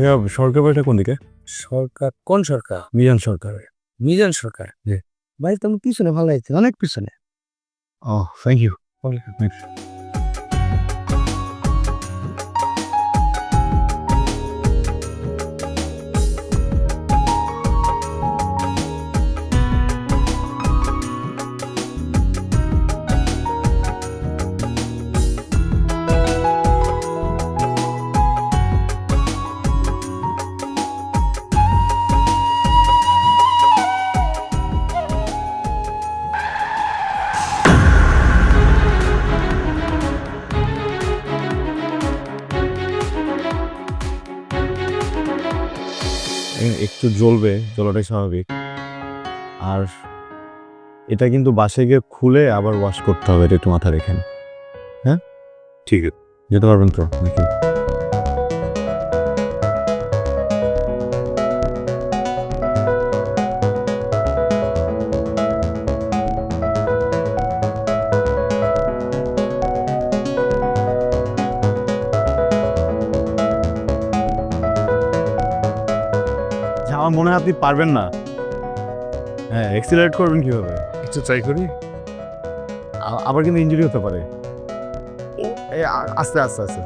ভাইয়া সরকার বাড়িটা কোন দিকে? সরকার কোন সরকার? মিজান সরকার। মিজান সরকার। জি। ভাই তুমি পিছনে ভালো আছে, অনেক পিছনে। Thank you. একটু জ্বলবে, জ্বলাটাই স্বাভাবিক। আর এটা কিন্তু বাসায় গিয়ে খুলে আবার ওয়াশ করতে হবে, এটা একটু মাথা রেখেন। হ্যাঁ, ঠিক আছে, যেতে পারবেন তো নাকি? আমার মনে হয় আপনি পারবেন না। হ্যাঁ, এক্সিলারেট করবেন কিভাবে? একটু ট্রাই করি। আবার কিন্তু ইনজুরি হতে পারে। আস্তে আস্তে আস্তে।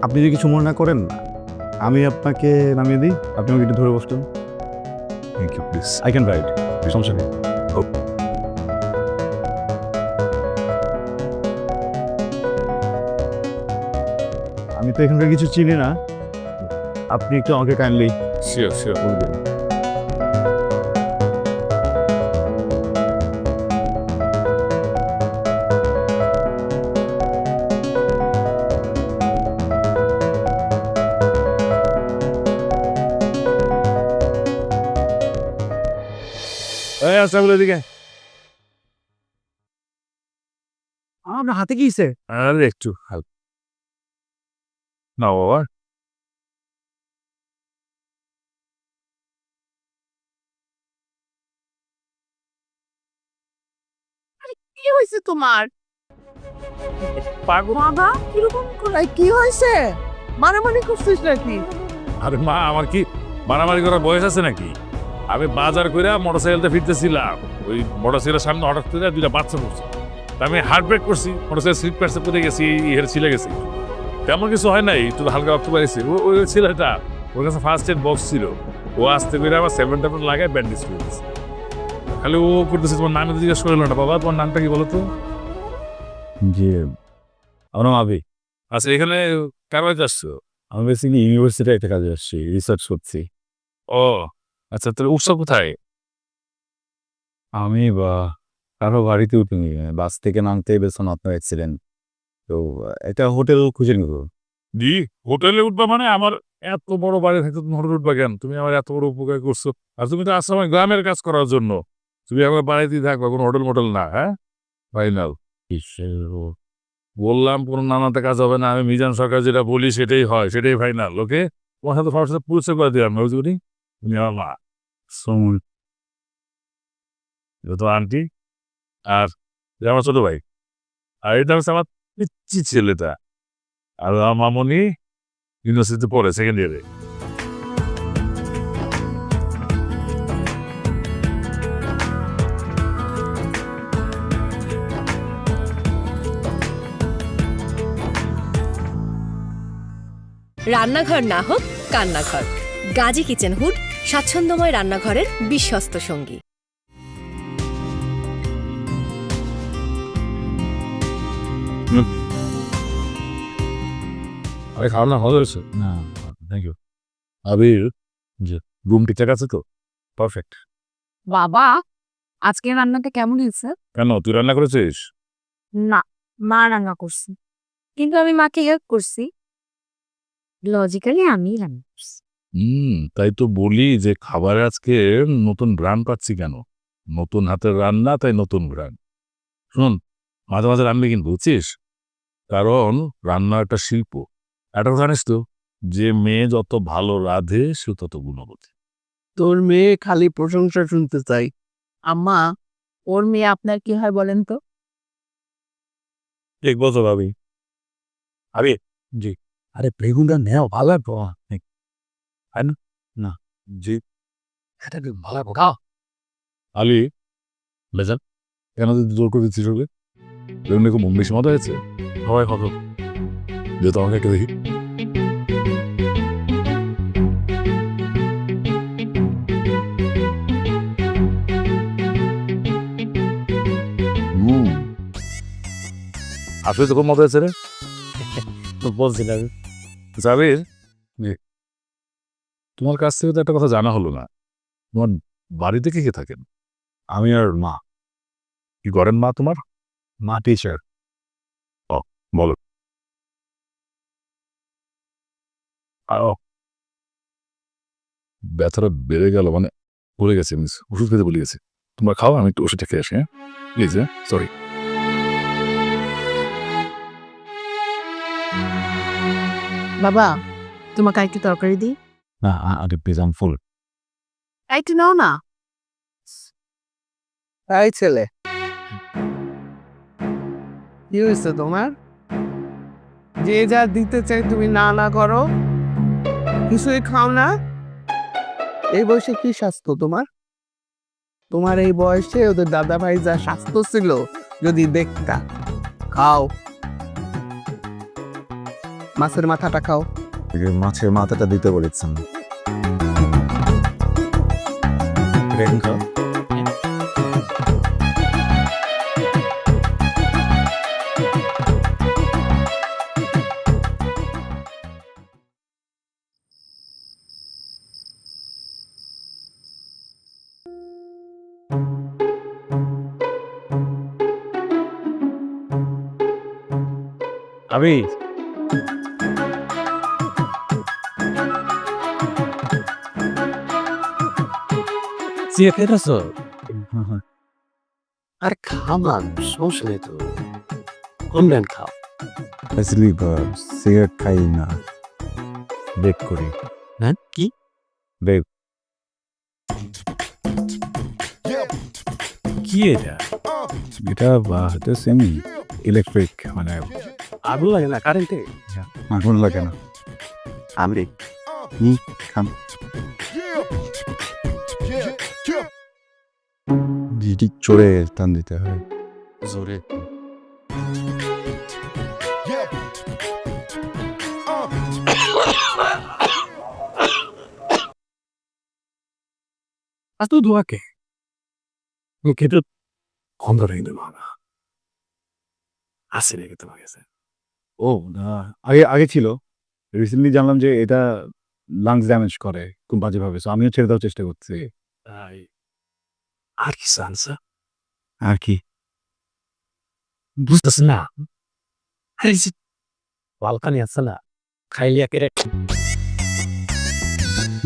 আপনি যদি কিছু মনে না করেন, আমি আপনাকে নামিয়ে দিই, আপনি আমাকে একটু ধরে বসতেন। Thank you, please. I can ride, সমস্যা নেই। আমি তো এখানকার কিছু চিনি না, আপনি একটু আমাকে কাইন্ডলি শিওর শিওর। বলে দিন। এই আসসালামু আলাইকুম। আপনার হাতে কি হইছে? আরে একটু হালকা না বাবা। কি হয়েছে তোমার? বাবা কিরকম করে কি হয়েছে? মারামারি করছিস নাকি? আরে মা, আমার কি মারামারি করার বয়স আছে নাকি? আমি বাজার করে মোটরসাইকেলটা ফিরতেছিলাম, ওই মোটরসাইকেলের সামনে হঠাৎ করে দুইটা বাচ্চা পড়ছে। তা আমি হার্ট ব্রেক করছি, মোটরসাইকেল স্লিপ প্যাডসে পড়ে গেছি, হের ছিলে গেছি। তেমন কিছু হয় নাই, একটু হালকা রক্ত পাইছি। ওই ছেলেটা, ওর কাছে ফার্স্ট এড বক্স ছিল, ও আসতে করে আমার 7 লাগায় ব্যান্ডেজ করে দিয়েছে। খালি ও করতেছে, তোমার নামে জিজ্ঞেস করলো না বাবা, তোমার নামটা কি বলো তো? জি, আমার নাম আবি। আচ্ছা, এখানে কার বাড়িতে আসছো? আমি বেসিক্যালি ইউনিভার্সিটিতে একটা কাজে আসছি, রিসার্চ করছি। ও আচ্ছা, তাহলে উৎসব কোথায়? আমি বা কারো বাড়িতে উঠিনি, বাস থেকে নামতে পেছনে আপনার অ্যাক্সিডেন্ট। তো একটা হোটেল খুঁজে নিব। দি হোটেলে উঠবা মানে? আমার এত বড় বাড়ি থাকতে তুমি হোটেলে উঠবা কেন? তুমি আমার এত বড় উপকার করছো, আর তুমি তো আসছো আমার গ্রামের কাজ করার জন্য। তুমি আমার বাড়িতেই থাকবা, কোনো হোটেল মোটেল না। হ্যাঁ, ফাইনাল। বললাম কোনো নানাতে কাজ হবে না, আমি মিজান সরকার যেটা বলি সেটাই হয়, সেটাই ফাইনাল। ওকে, তোমার সাথে সবার সাথে পরিচয় করে দিলাম, বুঝলি? তুমি আমার মা, তো আন্টি, আর এটা আমার ছোট ভাই, আর এটা হচ্ছে আমার পিচ্চি ছেলেটা। আর আমার মামনি ইউনিভার্সিটিতে পড়ে, সেকেন্ড ইয়ারে। রান্নাঘর না হোক কান্নাঘর, গাজী কিচেন হুড স্বাচ্ছন্দ্যময় রান্নাঘরের বিশ্বস্ত সঙ্গী। আরে খাওয়া না ভালো হয়েছে? না, থ্যাংক ইউ। আবির, জি। রুম ঠিকঠাক আছে তো? পারফেক্ট। বাবা আজকে রান্নাটা কেমন হয়েছে? কেন, তুই রান্না করেছিস? না, মা রান্না করছে, কিন্তু আমি মাকে হেল্প করছি। লজিক্যালি আমি রান্না করছি। তাই তো বলি যে খাবারে আজকে নতুন ব্র্যান্ড পাচ্ছি কেন? নতুন হাতের রান্না, তাই নতুন ব্র্যান্ড। শুন, মাঝে মাঝে রান্না কিন্তু, বুঝছিস? কারণ রান্না একটা শিল্প। একটা কথা জানিস তো, যে মেয়ে যত ভালো রাঁধে সে তত গুণবতী। তোর মেয়ে খালি প্রশংসা শুনতে চাই। আম্মা, ওর মেয়ে আপনার কি হয় বলেন তো? ঠিক বলছো ভাবি। আবি, জি। আরে বেগুনটা নেও ভালো লাগবো জি এটা কি ভালো লাগবো খাও আলি বেজান কেন জোর করে দিচ্ছিস ওকে বেগুন খুব বেশি মজা হয়েছে হয় কত যেহেতু আমাকে একটা দেখি আসলে তো খুব মজা হয়েছে রে তো বলছিলাম জাবির তোমার কাছ থেকে তো একটা কথা জানা হলো না তোমার বাড়িতে কে কে থাকেন আমি আর মা কি করেন মা তোমার মা টিচার বলো ব্যথাটা বেড়ে গেল মানে ভুলে গেছি আমি ওষুধ খেতে ভুলে গেছি তোমরা খাও আমি একটু ওষুধটা খেয়ে আসি হ্যাঁ প্লিজ হ্যাঁ সরি বাবা তোমাকে একটু তরকারি দিই না আরে প্লিজ আম ফুল একটু নাও না তাই ছেলে কি হয়েছে তোমার যে যা দিতে চাই তুমি না না করো কিছুই খাও না এই বয়সে কি স্বাস্থ্য তোমার তোমার এই বয়সে ওদের দাদা ভাই যা স্বাস্থ্য ছিল যদি দেখতা খাও মাছের মাথাটা খাও মাছের মাথাটা দিতে বলেছেন আমি চিয়ে খেতেছ আর খাবার সমস্যা নেই তো কোন ব্যান্ড খাও অ্যাকচুয়ালি সিগারেট খাই না বেক করি হ্যাঁ কি বেক কি এটা এটা হয়তো সেম ইলেকট্রিক মানে আগুন লাগে না কারেন্টে আগুন লাগে না আমি খান জিটি চড়ে টান দিতে হয় জোরে আজ তো দোয়াকে খেতে বন্ধ রেখে দেবো না আসে রেখে তোমার কাছে ও না আগে ছিল রিসেন্টলি জানলাম যে এটা লাংস ড্যামেজ করে খুব বাজেভাবে সো আমিও ছেড়ে দেওয়ার চেষ্টা করছি তাই আর কি সানসা আর কি বুঝতেছ না বালকানি আছে না খাইলিয়া কেটে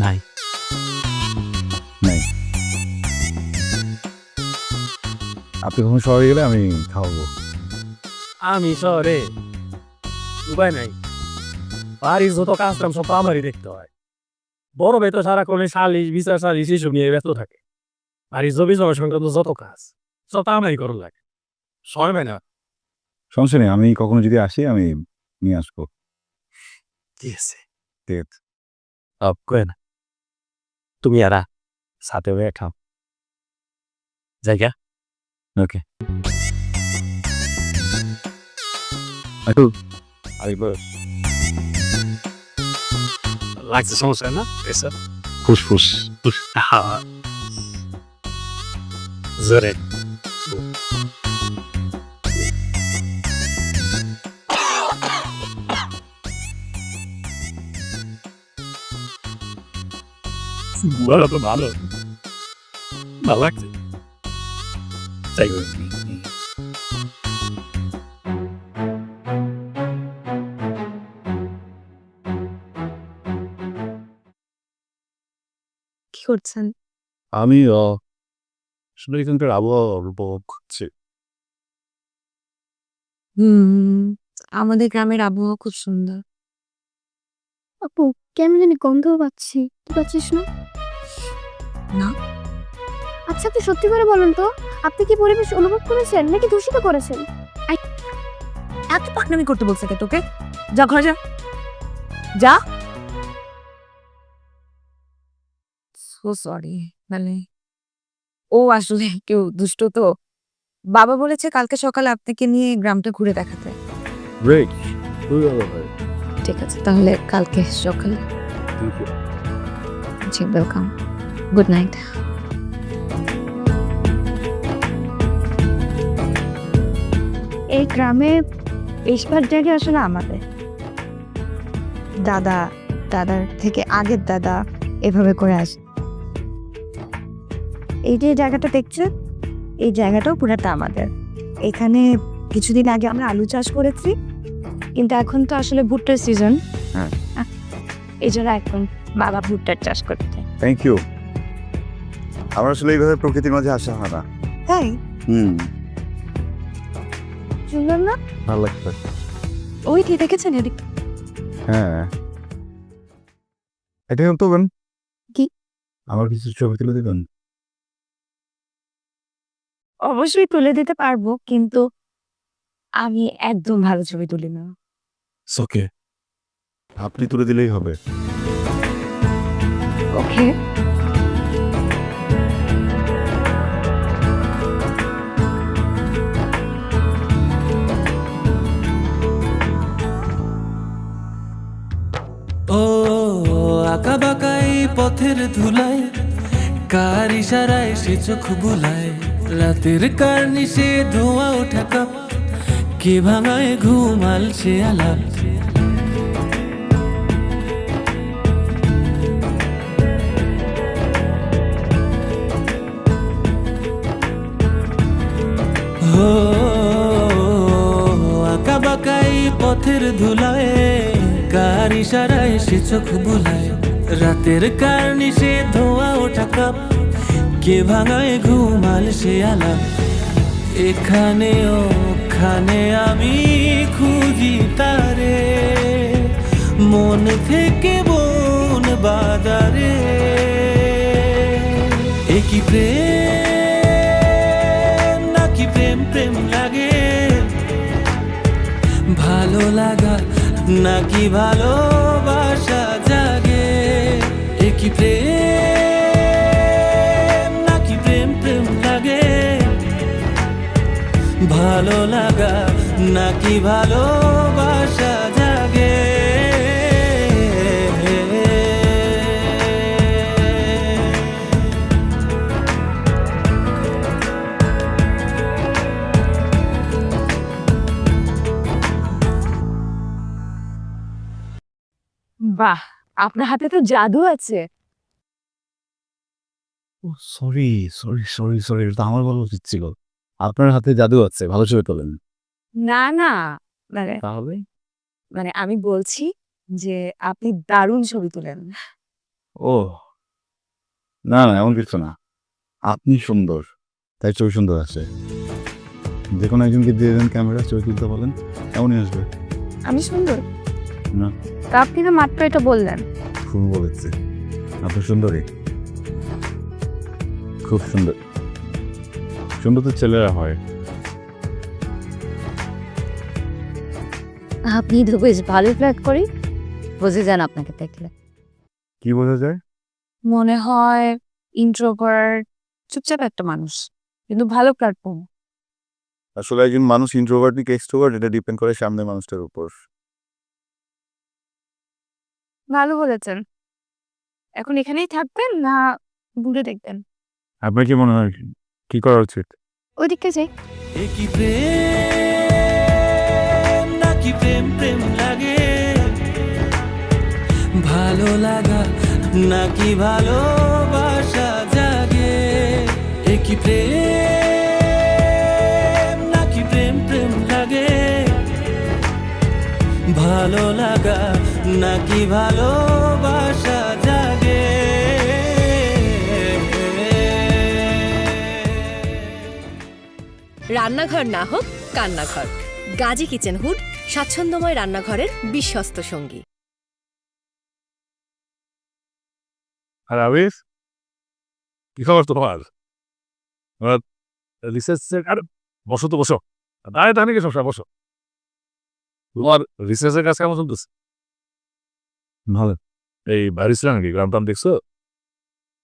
নাই নাই আপনি কখন শহরে গেলে আমি খাওয়াবো আমি শহরে উপায় নাই বাড়ির যত কাজ কাম সব আমারই দেখতে হয় বড় ভাই তো সারাক্ষণ সালিশ বিচার সালিশ এসব নিয়ে ব্যস্ত থাকে বাড়ির জমি জমা সংক্রান্ত যত কাজ সব আমারই করুন লাগে সময় পাই না সমস্যা নেই আমি কখনো যদি আসি আমি নিয়ে আসবো ঠিক আছে ঠিক আছে কয়ে না তুমি আরা সাথে হয়ে খাও জায়গা ওকে একটু আরেকবার লাগছে সমস্যা না এসব ফুসফুস জোরে ভালো তো ভালো ভালো লাগছে তাই কি করছেন? আমি আসলে এখানকার আবহাওয়া উপভোগ করছি আমাদের গ্রামের আবহাওয়া খুব সুন্দর। আপু কেমন জানি গন্ধ পাচ্ছি, তুই পাচ্ছিস না? না। আচ্ছা আপনি সত্যি করে বলুন তো, আপনি কি পরিবেশ অনুভব করেছেন নাকি দূষিত করেছেন? এত পাকনামি করতে বলছে কে তোকে? যা ঘরে যা। যা। সো সরি, মানে ও আসলে কেউ দুষ্ট তো। বাবা বলেছে কালকে সকালে আপনাকে নিয়ে গ্রামটা ঘুরে দেখাতে। গ্রেট। ঠিক আছে, তাহলে কালকে সকালে। জি, ওয়েলকাম। Good night. এই গ্রামে বেশিরভাগ জায়গা আসলে আমাদের দাদার থেকে আগের দাদা এভাবে করে আসে। এই যে জায়গাটা দেখছেন, এই জায়গাটাও পুরাটা আমাদের। এখানে কিছুদিন আগে আমরা আলু চাষ করেছি, কিন্তু এখন তো আসলে ভুট্টার সিজন। হ্যাঁ। এই জন্য এখন বাবা ভুট্টার চাষ করতে। Thank you. আমার আসলে এইভাবে প্রকৃতির মাঝে আসা হয় না। তাই শুনলাম না, ভালো লাগছে। ওই কি দেখেছেন এদিক? হ্যাঁ, এটা তো বেন কি? আমার কিছু ছবি তুলে দিবেন? অবশ্যই তুলে দিতে পারবো, কিন্তু আমি একদম ভালো ছবি তুলি না। ওকে, আপনি তুলে দিলেই হবে। ওকে। ও আঁকা বাঁকা এই পথের ধুলায়, কার ইশারায় সে চোখ বুলায়, রাতের কার্নিশে ধোঁয়া ওঠা কাপ, কে ভাঙায় ঘুমাল সে আলাপ। ও আঁকা বাঁকা এই পথের ধুলায়, কার ইশারায় সে চোখ বুলায়, রাতের কার্নিশে ধোঁয়া ওঠা কাপ, কে ভাঙায় ঘুমাল সে আলাপ। এখানে ওখানে আমি খুঁজি তারে, মন থেকে বন বাদারে। একই প্রেম নাকি প্রেম প্রেম লাগে, ভালো লাগা নাকি ভালোবাসা জাগে। একই প্রেম নাকি প্রেম প্রেম লাগে, ভালো লাগা নাকি ভালোবাসা জাগে। বাহ, আপনার হাতে তো জাদু আছে। সরি সরি সরি সরি, এটা তো আমার বলা উচিত ছিল। আপনার হাতে জাদু আছে, ভালো ছবি তোলেন। না না, মানে তাহলে মানে আমি বলছি যে আপনি দারুণ ছবি তোলেন। ও না না, এমন কিছু না। আপনি সুন্দর, তাই ছবি সুন্দর আছে। যে কোনো একজনকে দিয়ে দেন ক্যামেরা, ছবি তুলতে বলেন, এমনই আসবে। আমি সুন্দর না, তা আপনি তো মাত্র এটা বললেন। খুব বলেছে, আপনি সুন্দরী, খুব সুন্দর। সুন্দর তো ছেলেরা হয়। আপনি তো বেশ ভালো ফ্ল্যাট করি, বুঝে যান আপনাকে দেখলে। কি বোঝা যায়? মনে হয় ইন্ট্রোভার্ট, চুপচাপ একটা মানুষ, কিন্তু ভালো প্ল্যাটফর্ম। আসলে একজন মানুষ ইন্ট্রোভার্ট নাকি এক্সট্রোভার্ট এটা ডিপেন্ড করে সামনের মানুষটার উপর। ভালো বলেছেন। এখন এখানেই থাকবেন না ঘুরে দেখবেন? আপনার কি মনে হয় কি করা উচিত? ওইদিকে যাই। একই প্রেম নাকি প্রেম প্রেম লাগে, ভালো লাগা নাকি ভালোবাসা জাগে। একই প্রেম নাকি প্রেম প্রেম লাগে, ভালো লাগা নাকি ভালোবাসা জাগে। রান্নাঘর না হোক কান্নাঘর, গাজী কিচেন হুড স্বাচ্ছন্দ্যময় রান্নাঘরের বিশ্বস্ত সঙ্গী। আর আবির, কি খবর তোমার? রিসার্চের আরে বসো তো বসো, দাঁড়িয়ে তাহলে কি সমস্যা, বসো। তোমার রিসার্চের কাজ কেমন চলতেছে? ভালো। এই বাড়ি ছিল নাকি গ্রাম টাম দেখছো?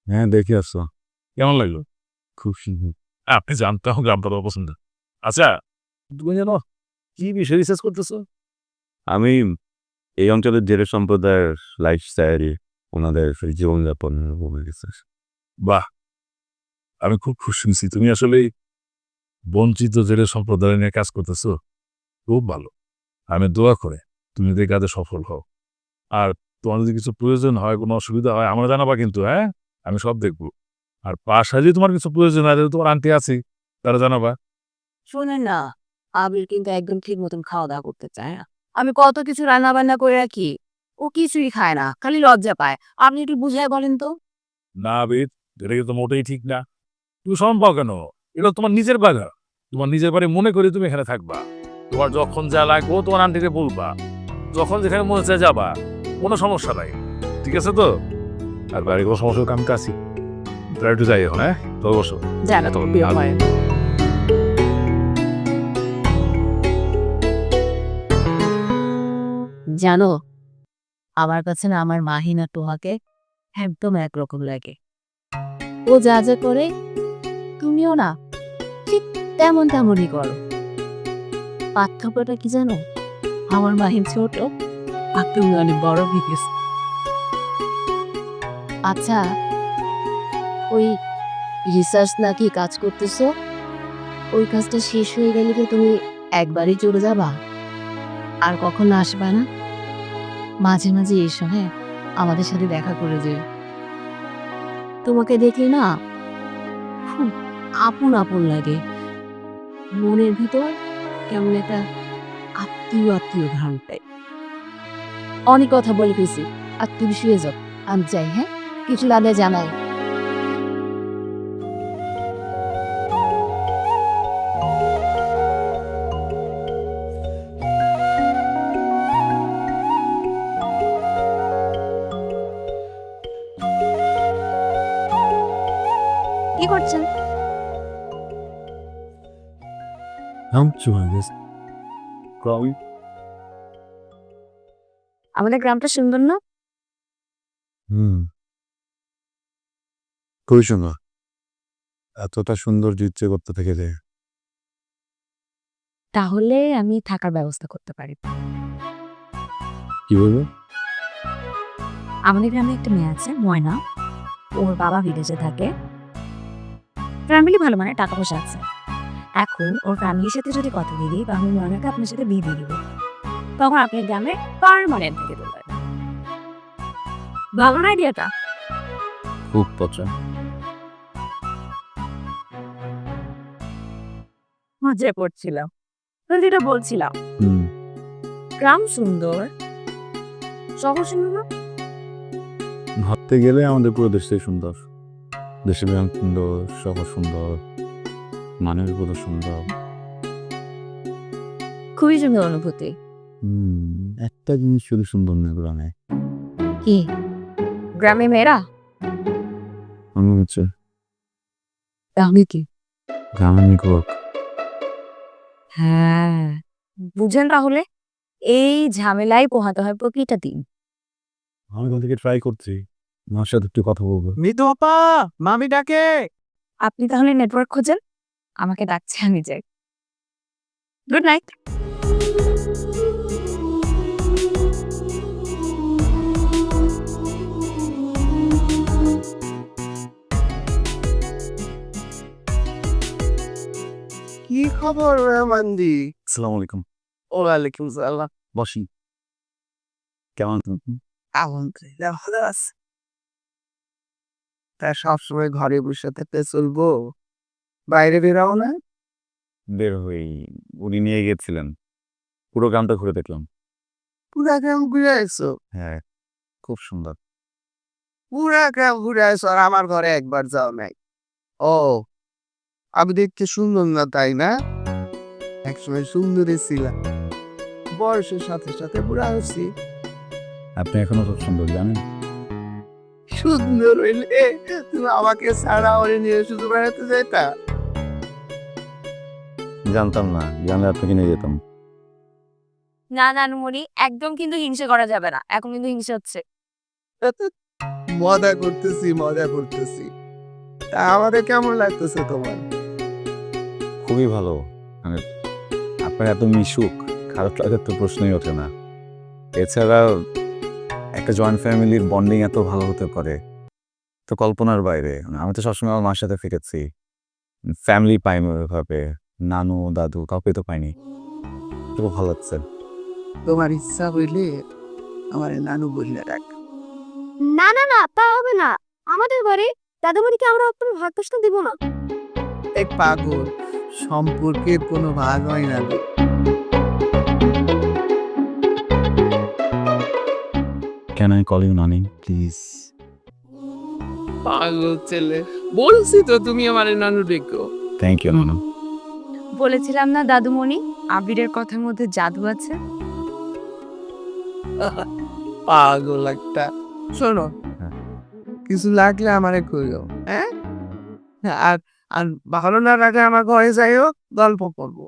হ্যাঁ, দেখে আসছো। কেমন লাগলো? খুব সুন্দর। আপনি জানতাম গ্রামটা তোমার পছন্দ। আচ্ছা, তুমি জানো কি বিষয়ে রিসার্চ করতেছো? আমি এই অঞ্চলের জেলে সম্প্রদায়ের লাইফস্টাইল, ওনাদের জীবনযাপন রিসার্চ। বাহ, আমি খুব খুশি হয়েছি। তুমি আসলে বঞ্চিত জেলে সম্প্রদায় নিয়ে কাজ করতেছো, খুব ভালো। আমি দোয়া করে তুমি এই কাজে সফল হও। আর তোমার যদি কিছু প্রয়োজন হয়, কোনো অসুবিধা হয়, আমরা জানাবা কিন্তু। হ্যাঁ, আমি সব দেখবো। আর বাসায় যদি তোমার কিছু প্রয়োজন হয়, যদি তোমার আন্টি আছি, তারা জানাবা। শোনেন না, আবির কিন্তু একদম ঠিক মতন খাওয়া দাওয়া করতে চায় না। আমি কত কিছু রান্না বান্না করে রাখি, ও কিছুই খায় না, খালি লজ্জা পায়। আপনি একটু বুঝায় বলেন তো। না আবির, এটা কিন্তু মোটেই ঠিক না। তুমি শরম পাও কেন? এটা তোমার নিজের বাগা। তোমার নিজের বাড়ি মনে করে তুমি এখানে থাকবা। তোমার যখন যা লাগবে তোমার আন্টিকে বলবা, যখন যেখানে মনে চায় যাবা, কোনো সমস্যা নাই। ঠিক আছে তো? আর বাড়ি কোনো সমস্যা হোক, আমি তো আছি। তারা একটু যাই এখন। হ্যাঁ, তো বসো। জানা তো বিয়ে হয়। জানো, আমার কাছে না আমার মাহিনা টোহাকে একদম একরকম লাগে। ও যা যা করে তুমিও না ঠিক তেমনই করো। পার্থক্যটা কি জানো? আমার মাহিন ছোট আর তুমি অনেক বড় হয়ে গেছো। আচ্ছা, ওই রিসার্চ নাকি কাজ করতেছো, ওই কাজটা শেষ হয়ে গেলে কি তুমি একবারই চলে যাবা আর কখনো আসবা না? মাঝে মাঝে এসো, হ্যাঁ, আমাদের সাথে দেখা করে যেও। তোমাকে দেখলে না খুব আপন আপন লাগে, মনের ভিতর কেমন একটা আত্মীয় আত্মীয় ঘ্রাণ পাই। অনেক কথা বলে গেছি, আর তুমি শুয়ে যাও, আমি যাই। হ্যাঁ, কিছু লাগলে জানাই। কি করছেন? আমাদের গ্রামটা সুন্দর না? খুবই সুন্দর। এতটা সুন্দর ইচ্ছে করতে থেকে যায়। তাহলে আমি থাকার ব্যবস্থা করতে পারি। কি বলবো? আমাদের গ্রামে একটা মেয়ে আছে, ময়না। ওর বাবা বিদেশে থাকে। ফ্যামিলি ভালো, মানে টাকা পয়সা আছে। এখন ওর ফ্যামিলির সাথে যদি কথা দিয়ে দিই, তাহলে ময়নাকে আপনার সাথে বিয়ে দিয়ে দিব। তখন আপনি গ্রামে পার্মানেন্ট থেকে দেবেন। ভালো না আইডিয়াটা? খুব পছন্দ। মজা করছিলাম, যেটা বলছিলাম। গ্রাম সুন্দর, শহর সুন্দর না? ভাবতে গেলে আমাদের পুরো দেশটাই সুন্দর। দেশের গ্রাম সুন্দর, শহর সুন্দর, মানুষ পুরো সুন্দর। খুবই সুন্দর অনুভূতি। একটা জিনিস শুধু সুন্দর না গ্রামে। কি? গ্রামে মেয়েরা? মনে হচ্ছে তাহলে কি? গ্রামে নেটওয়ার্ক। হ্যাঁ, বুঝেন তাহলে এই ঝামেলায় পোহাতে হয় প্রতিটা দিন। আমি কোথা থেকে ট্রাই করছি, আমার সাথে একটু কথা বলবো। মিতু আপা, মামি ডাকে। আপনি তাহলে নেটওয়ার্ক খোঁজেন, আমাকে ডাকছে, আমি যাই। Good night. কি খবর রহমানদি? আসসালামু আলাইকুম। ওয়ালাইকুম সালাম। বসি। কেমন তুমি? আলহামদুলিল্লাহ ভালো আছে। তা সবসময় ঘরে বসে থাকতে চলবো? বাইরে বেরাও না? বের হই, উনি নিয়ে গেছিলেন, পুরো গ্রামটা ঘুরে দেখলাম। পুরা গ্রাম ঘুরে আসছো? হ্যাঁ, খুব সুন্দর। পুরা গ্রাম ঘুরে আসছো আর আমার ঘরে একবার যাও নাই? ও, আমি দেখতে সুন্দর না তাই না? একসময় সুন্দরী ছিলাম, বয়সের সাথে সাথে বুড়া হচ্ছি। আপনি এখনো খুব সুন্দর, জানেন? সুন্দর হইলে তুমি আমাকে ছাড়া ওরে নিয়ে শুধু বেড়াতে যাইতা? জানতাম না, জানলে আপনাকে নিয়ে যেতাম। না নানুমণি, একদম কিন্তু হিংসে করা যাবে না, এখন কিন্তু হিংসে হচ্ছে। মজা করতেছি তা আমাদের কেমন লাগতেছে তোমার? খুবই ভালো, মানে আপনার এত মিশুক, খারাপ লাগার তো প্রশ্নই ওঠে না। এছাড়া একটা জয়েন্ট ফ্যামিলির বন্ডিং এত ভালো হতে পারে তো কল্পনার বাইরে। আমি তো সবসময় আমার মার সাথে ফিরেছি, ফ্যামিলি পাইনি ওইভাবে, নানু দাদু কাউকে তো পাইনি। খুব ভালো লাগছে। তোমার ইচ্ছা হইলে আমার নানু বললে ডাক। না না না, তা হবে না। আমাদের বাড়ি দাদাবাড়িকে আমরা কোনো ভাগ কষ্ট দিব না। এক পাগল, সম্পর্কের কোনো ভাগ হয় না। ক্যান আই কল ইউ নানি প্লিজ? পাগল ছেলে, বলছি তো তুমি আমার নানু ডেকো। থ্যাংক ইউ নানু। বলেছিলাম না দাদুমণি, আবিরের কথার মধ্যে জাদু আছে। পাগল একটা। শোনো, কিছু লাগলে আমারে কইও, হ্যাঁ? আর আর ভালো না লাগে আমার ঘরে যাইও, গল্প করবো।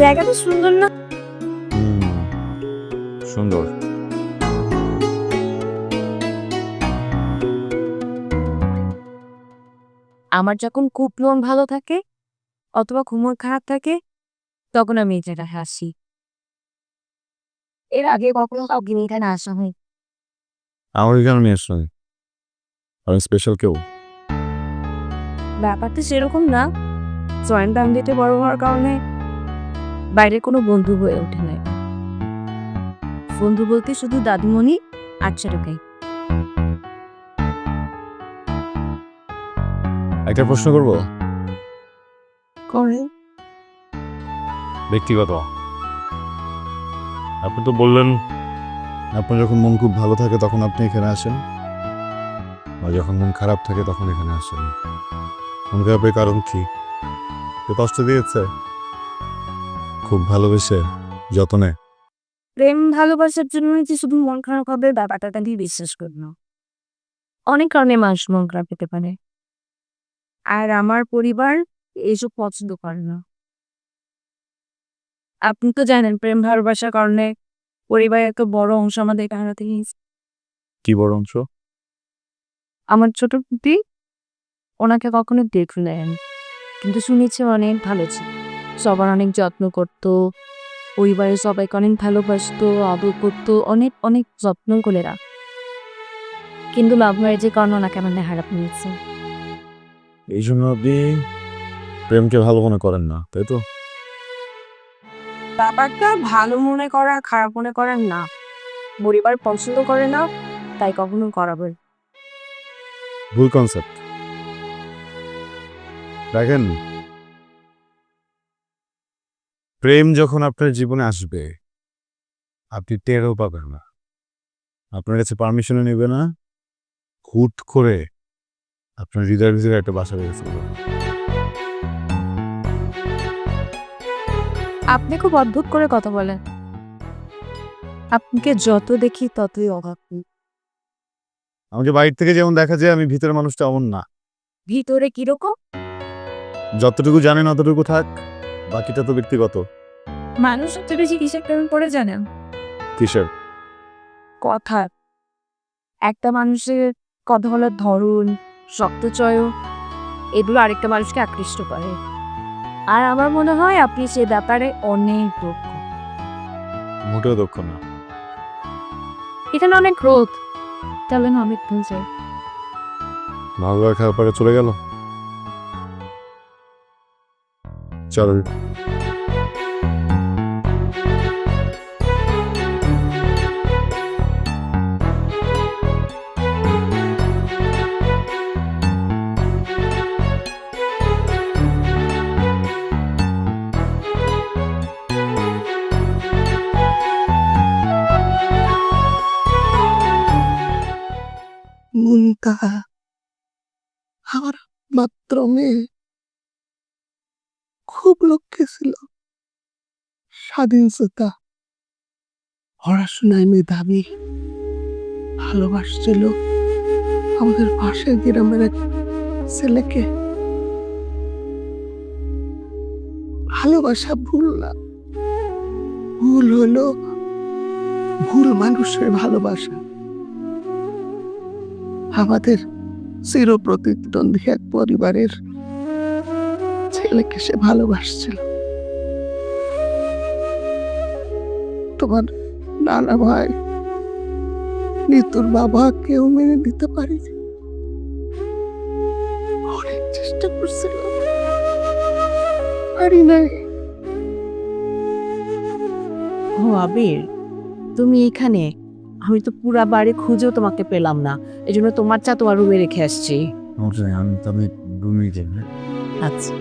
জায়গাটা সুন্দর না? সুন্দর। আমার যখন খুব মন ভালো থাকে অথবা ঘুমোর খারাপ থাকে তখন আমি এটা হাসি। এর আগে কখনো কাউকে নিয়ে এখানে আসা হয়? আমার এখানে নিয়ে আসলে আমি স্পেশাল কেউ। ব্যাপারটা সেরকম না, জয়েন্ট ফ্যামিলিতে বড় হওয়ার কারণে বাইরে কোনো বন্ধু হয়ে ওঠে নাই। বন্ধু বলতে শুধু দাদুমণি আর ছোটকাই। একটা প্রশ্ন করবো? করে ব্যক্তিগত। আপনি তো বললেন আপনার যখন মন খুব ভালো থাকে তখন আপনি এখানে আসেন, আর যখন মন খারাপ থাকে তখন এখানে আসেন। মন খারাপের কারণ কি? কেউ কষ্ট দিয়েছে? খুব ভালোবেসে যতনে? প্রেম ভালোবাসার জন্য যে শুধু মন খারাপ হবে ব্যাপারটা দিয়ে বিশ্বাস করি না। অনেক কারণে মানুষ মন খারাপ পেতে পারে, আর আমার পরিবার এইসব পছন্দ করে না। আপনি তো জানেন প্রেম ভালোবাসার কারণে পরিবারের একটা বড় অংশ আমাদের হারাতে গিয়েছে। কি বড় অংশ? আমার ছোট পুতি, ওনাকে কখনো দেখলেন কিন্তু শুনেছি অনেক ভালো ছিল, সবার অনেক যত্ন করতো, পরিবারের সবাইকে অনেক ভালোবাসতো, আদর করতো, অনেক অনেক যত্ন করে রাখ। কিন্তু লাভ ম্যারেজের কারণে ওনাকে আমাদের হারাপ নিয়েছে। এই জন্য আপনি প্রেমকে ভালো মনে করেন না, তাই তো? ব্যাপারটা ভালো মনে করা খারাপ মনে করার না, পরিবার পছন্দ করে না তাই কখনো করাবে। ভুল কনসেপ্ট। দেখেন, প্রেম যখন আপনার জীবনে আসবে আপনি টেরও পাবেন না, আপনার কাছে পারমিশনও নেবে না, হুট করে আপনার হৃদয়ের ভিতরে একটা বাসা বেঁধে ফেলবে। আপনি খুব অদ্ভুত করে কথা বলেন। আপনাকে যত দেখি ততই অবাক হই। আমাকে বাইরে থেকে যেমন দেখা যায় আমি ভিতরের মানুষটা এমন না। ভিতরে কিরকম? যতটুকু জানেন অতটুকু থাক, বাকিটা তো ব্যক্তিগত। মানুষ সবচেয়ে বেশি কিসের প্রেমে পড়ে জানেন? কিসের? কথা। একটা মানুষের কথা বলার ধরন, শব্দচয়, এগুলো আরেকটা মানুষকে আকৃষ্ট করে। আর আমার মনে হয় আপনি সে ব্যাপারে অনেক দক্ষ। মোটেও দক্ষ না। এখানে অনেক রোদ, তাহলে না অনেক ভুল যায়। ভালো লাগা খারাপ লাগা চলে গেল। চলো। মুনতা আমার মাত্র মেয়ে, খুব লক্ষ্যে ছিল, স্বাধীনতা, পড়াশোনায় মেধাবী, ভালোবাসছিল আমাদের পাশের গ্রামের এক ছেলেকে। ভালোবাসা ভুল না, ভুল হলো ভুল মানুষের ভালোবাসা। আমাদের চির প্রতিদ্বন্দ্বী এক পরিবারের ছেলেকে সে ভালোবাসছিল। তোমার নানা ভাই, নিতুর বাবা কেউ মেনে দিতে পারিনি। অনেক চেষ্টা করছিলাম, পারি নাই। ও আবির, তুমি এখানে? আমি তো পুরা বাড়ি খুঁজেও তোমাকে পেলাম না, এই জন্য তোমার চা তোমার রুমে রেখে আসছি। আমি রুমে যাই না, আচ্ছা,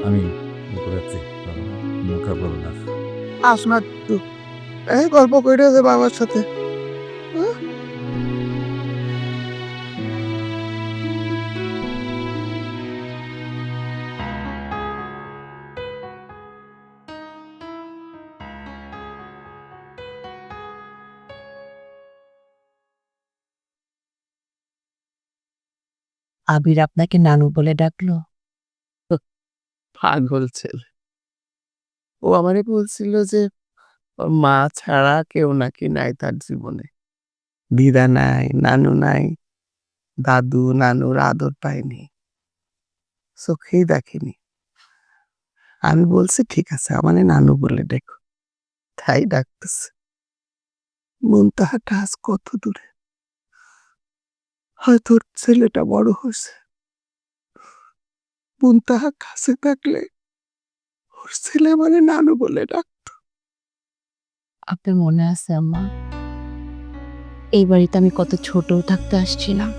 আমি যাচ্ছি, মুখা বলো না। আস না একটু, গল্প করে দেবো আমার সাথে। আবির আপনাকে নানু বলে ডাকলো? পাগল ছেলে, ও আমারে বলছিল যে ওর মা ছাড়া কেউ নাকি নাই তার জীবনে, দিদা নাই, নানু নাই, দাদু নানুর আদর পায়নি, চোখেই দেখেনি। আমি বলছি ঠিক আছে, আমার নানু বলে দেখো, তাই ডাকতেছে। মুনতাহাটা আজ কত দূরে, হয়তো ওর ছেলেটা বড় হয়েছে। মুনতাহা কাছে থাকলে ওর ছেলে মানে নানু বলে ডাক। আপনার মনে আছে আম্মা, এই বাড়িতে আমি কত ছোট থাকতে আসছিলাম।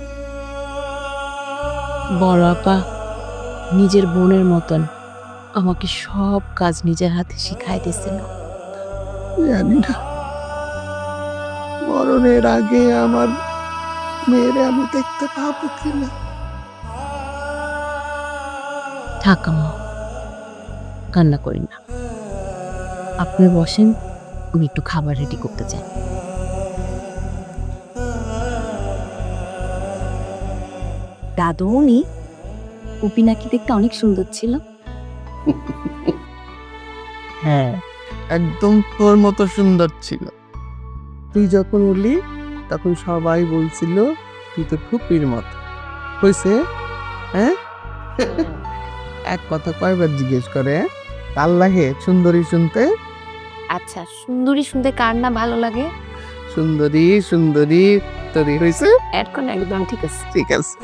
বড় আপা নিজের বোনের মতন আমাকে সব কাজ নিজের হাতে শিখাই দিয়েছিল। জানি না মরণের আগে আমার মেয়েরে আমি দেখতে পাবো কিনা। থাক আম্মা, কান্না করি না, আপনি বসেন, আমি একটু খাবার রেডি করতে চাই। দাদুমণি, উপি নাকি দেখতে অনেক সুন্দর ছিল। হ্যাঁ, একদম তোর মতো সুন্দর ছিল। তুই যখন উঠলি তখন সবাই বলছিল তুই তো ফুপির মতো হয়েছে। হ্যাঁ, এক কথা কয়বার জিজ্ঞেস করে, কার লাগে সুন্দরী শুনতে? আচ্ছা, সুন্দরী শুনতে কার না ভালো লাগে? সুন্দরী সুন্দরী তরি হয়েছে। এখন একদম ঠিক আছে। ঠিক আছে।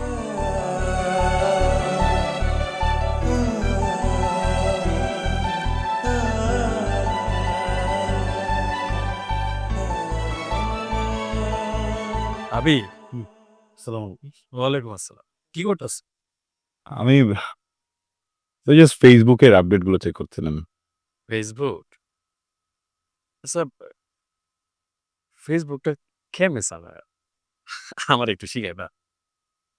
আবির, ওয়ালাইকুম আসসালাম। কি করতেছ? আমি ওই জাস্ট ফেসবুকের আপডেটগুলো চেক করছিলাম। ফেসবুক? আচ্ছা, ফেসবুকটা কেমনে চালায়? আমার একটু শিখাইবা?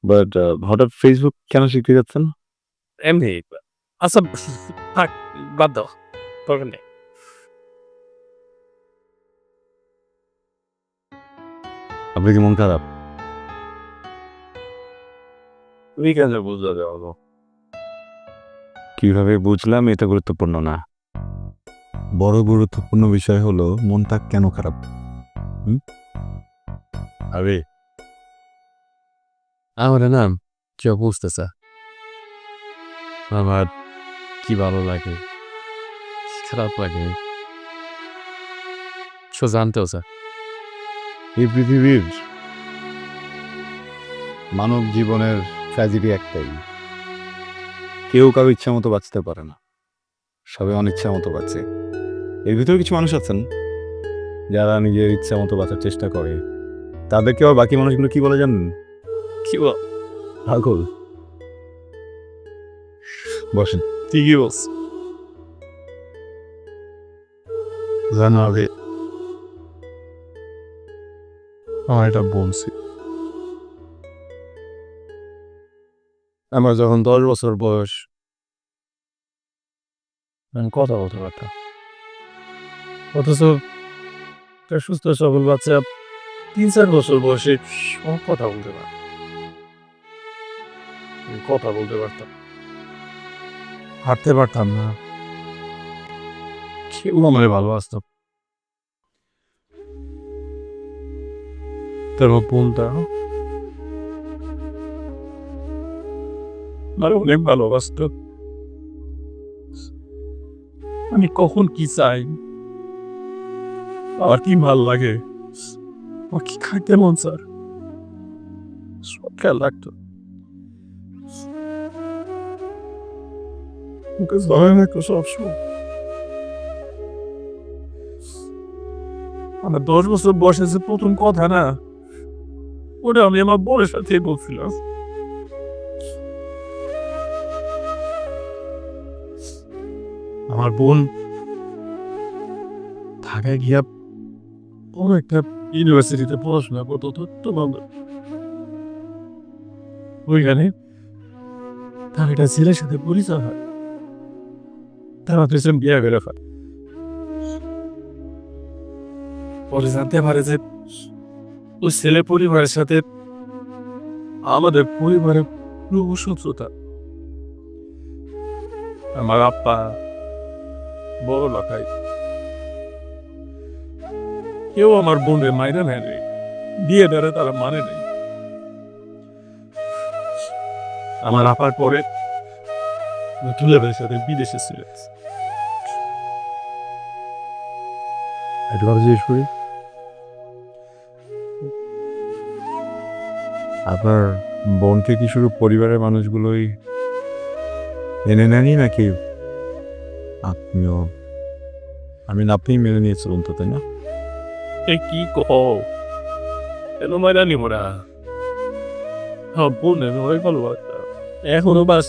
বাট হঠাৎ ফেসবুক কেন শিখতে যাচ্ছেন? এমনি। আচ্ছা, থাক, বাদ দাও, দরকার নেই। আপনি কি মন খারাপ? তুমি কেন বুঝতে যাবো? কিভাবে বুঝলাম এটা গুরুত্বপূর্ণ না, বড় গুরুত্বপূর্ণ বিষয় হলো মনটা কেন খারাপ। আরে আমার নাম কেউ বুঝতেছে, আমার কি ভালো লাগে, খারাপ লাগে, সো জানতেও স্যার। এই পৃথিবীর মানব জীবনের ট্র্যাজেডি একটাই, কেউ কারো ইচ্ছা মতো বাঁচতে পারে না, সবাই অনিচ্ছা মতো বাঁচে। এর ভিতরে কিছু মানুষ আছেন যারা নিজের ইচ্ছা মতো বাঁচার চেষ্টা করে, তাদেরকে আবার বাকি মানুষগুলো কি বলে জানেন? কি বল? পাগল। বসেন। ঠিকই বলছ। জানো আমি আমার এটা বলছি, আমার যখন 10 বছর বয়স আমি কথা বলতে পারতাম, অথচ একটা সুস্থ সবল বাচ্চা 3-4 বছর বয়সে সব কথা বলতে পারে। আমি কথা বলতে পারতাম, হাঁটতে পারতাম না, কেউ আমারে ভালোবাসত। তারপর বোনটা আমার অনেক ভালোবাসত। আমি কখন কি চাই, আমার কি ভাল লাগে, আমার কি খাইতে মন স্যার, সব খেয়াল রাখতো। ওকে জয় রাখতো সবসময়। আমার 10 বছর বয়সে যে প্রথম কথা না, ওটা আমি আমার বোনের সাথে বলছিলাম। আমার বোন ঢাকায় গিয়া বড় একটা ইউনিভার্সিটিতে পড়াশোনা করতো, তো বাবা ওইখানে তার একটা ছেলের সাথে পরিচয় হয়, তারা দুজন বিয়ে করে ফেলে। পরে জানতে পারে যে ওই ছেলে পরিবারের সাথে আমাদের পরিবারের পুরো শত্রুতা। আমার আব্বা বড় লাখাই, কেউ আমার বোনের মাইরা নেয় নেই, বিয়ে দেয় তারা মানে নেই। আমার আপার পরে দুলাভাইয়ের সাথে বিদেশে ছিল। একবার জিজ্ঞেস করি, আপনার বোনকে কি শুধু পরিবারের মানুষগুলোই মেনে নেনই নাকি আপনিও? আপনি মেনে নিয়েছিলেন তো, তাই না? এ কি কহ, কেন মাইরা নিব না? বোন আমি অনেক ভালোবাসতাম, এখনো বাস।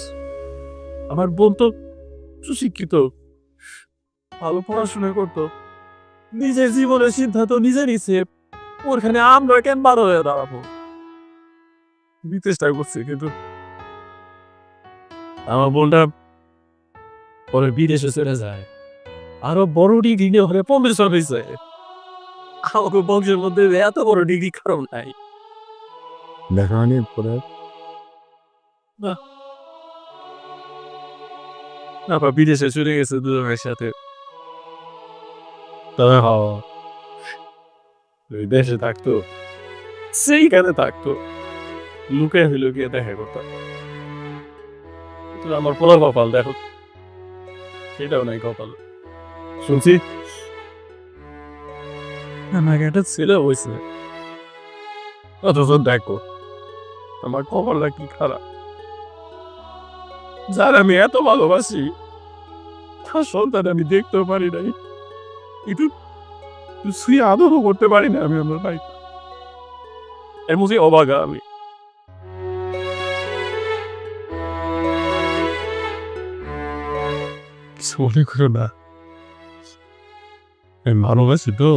আমার বোন তো সুশিক্ষিত, ভালো পড়াশোনা করতো, নিজের জীবনের সিদ্ধান্ত নিজে নিচ্ছে। ওখানে আমরা কেন বারো হয়ে দাঁড়াবো? চেষ্টা করছি, কিন্তু আমার বোনটা পরে বিদেশে চলে যায়, আরো বড় ডিগ্রি নিয়ে হলে প্রফেসর হয়েছে। আমাকে বংশের মধ্যে এত বড় ডিগ্রি কারণ নাই। দেখা হয়নি পরে? তারপর বিদেশে চলে গেছে দুজনের সাথে। তবে ওই দেশে থাকতো, সেইখানে থাকতো, লুকে লুকিয়ে দেখা করতাম। কিন্তু আমার পোলার কপাল দেখো, সেটাও নাই কপাল। শুনছি আমাকে একটা ছেলে হয়েছে, অথচ দেখো আমার কপালটা কি খারাপ। যার আমি এত ভালোবাসি তার সন্তান আমি দেখতেও পারি নাই, একটু শুয়ে আদরও করতে পারি না আমি আমার ভাই। এমন যে অবাগা আমি। কিছু মনে করো না, আমি ভালোবাসি তো।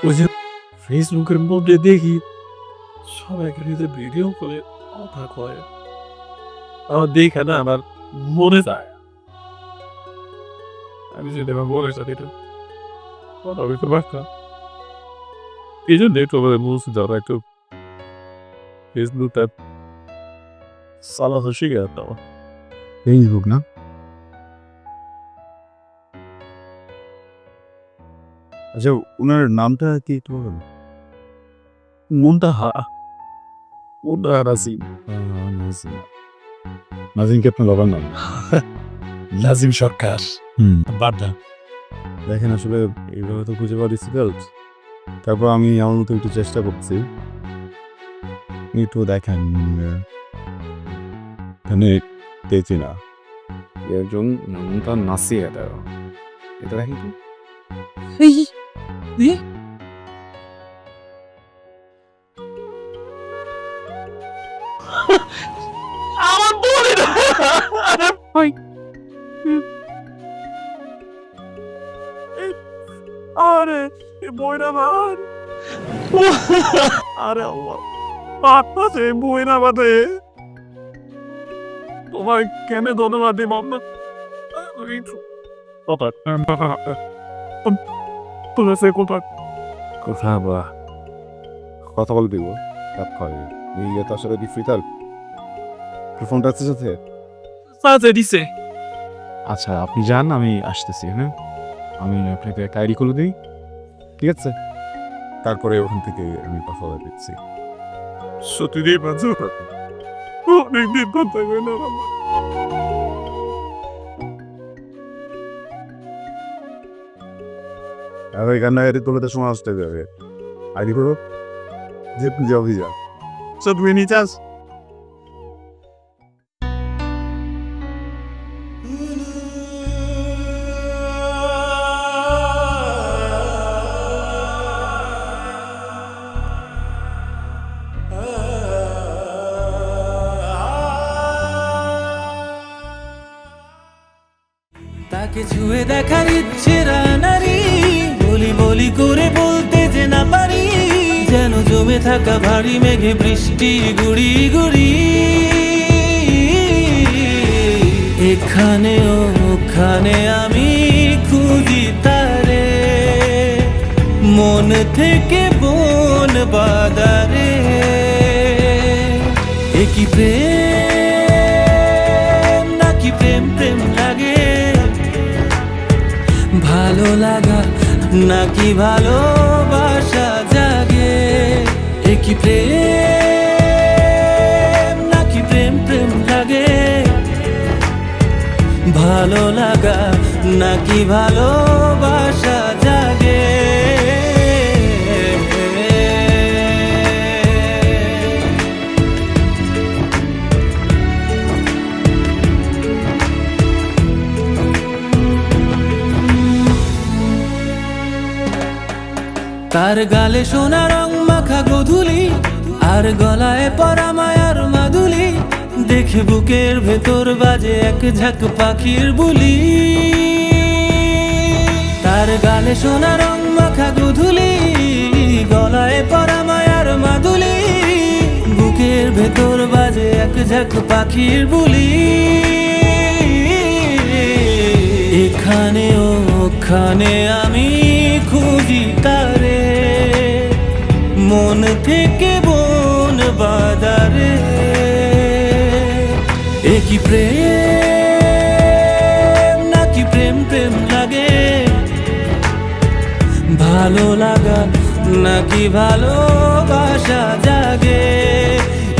ওই যে ফেসবুকের মধ্যে দেখি সবাই এখানে ভিডিও করে কথা কয়, আমার দেখে না আমার মনে যায় আমি যদি আমার বোনের সাথে একটু কথা বলতে পারতাম। এই জন্য একটু আমাদের বলছি যারা একটু ফেসবুকটা চালাতে শিখে যেতাম। ফেসবুক না? আচ্ছা, ওনার নামটা কি একটু বলুন? মুন্তাহা নাজিম। নাজিম। নাজিম কি আপনার বাবার নাম? নাজিম সরকার বাড্ডা। দেখেন, আসলে এইভাবে তো খুঁজে পাওয়া ডিফিকাল্ট। তারপর আমি আমার মতো একটু চেষ্টা করছি, একটু দেখেন এখানে পেয়েছি না। একজন নামটা নাসিয়া, এটা দেখেন তো। আমার বোনের আরে বইটা আমার আরে আল্লাহ, আছে বই না বাদে তোমার কেন ধন্যবাদ দিব আপনার কোথা বা কথা বলে দিব রাত হয় ইয়ে তো আসলে ডিফিকাল্ট ফোনটা আছে সাথে দিছে আচ্ছা আপনি যান আমি আসতেছি হ্যাঁ আমি আপনাকে একটা আইডি খুলে দিই ঠিক আছে তারপরে ওখান থেকে আমি কথা বলে দিচ্ছি সত্যি দিয়ে পাচ্ছ অনেকদিন কথা কই না আর এখানে এটি তোলে সময় আসতে যাবে আইডি করো যে পুজো অভিযান সব তুই নিতে আস তাকে ছুঁয়ে দেখার ইচ্ছে রানারি বলি বলি করে বলতে যে না পারি যেন জমে থাকা ভারী মেঘে বৃষ্টি গুড়ি গুড়ি এখানে ওখানে আমি খুঁজি তারে মন থেকে বন বাদারে একই প্রেম নাকি প্রেম প্রেম লাগে ভালো লাগা নাকি ভালোবাসা জাগে একই প্রেম নাকি প্রেম প্রেম লাগে ভালো লাগা নাকি ভালোবাসা জাগে তার গালে সোনা রং মাখা গোধূলি আর গলায় পরা মায়ার মাদুলি দেখে বুকের ভেতর বাজে এক ঝাঁক পাখির বুলি তার গালে সোনা রং মাখা গোধূলি গলায় পরা মায়ার মাদুলি বুকের ভেতর বাজে এক ঝাঁক পাখির বুলি এখানে ওখানে আমি খুঁজি তারে মন থেকে বন বাদারে একই প্রেম নাকি প্রেম প্রেম লাগে ভালো লাগা নাকি ভালোবাসা জাগে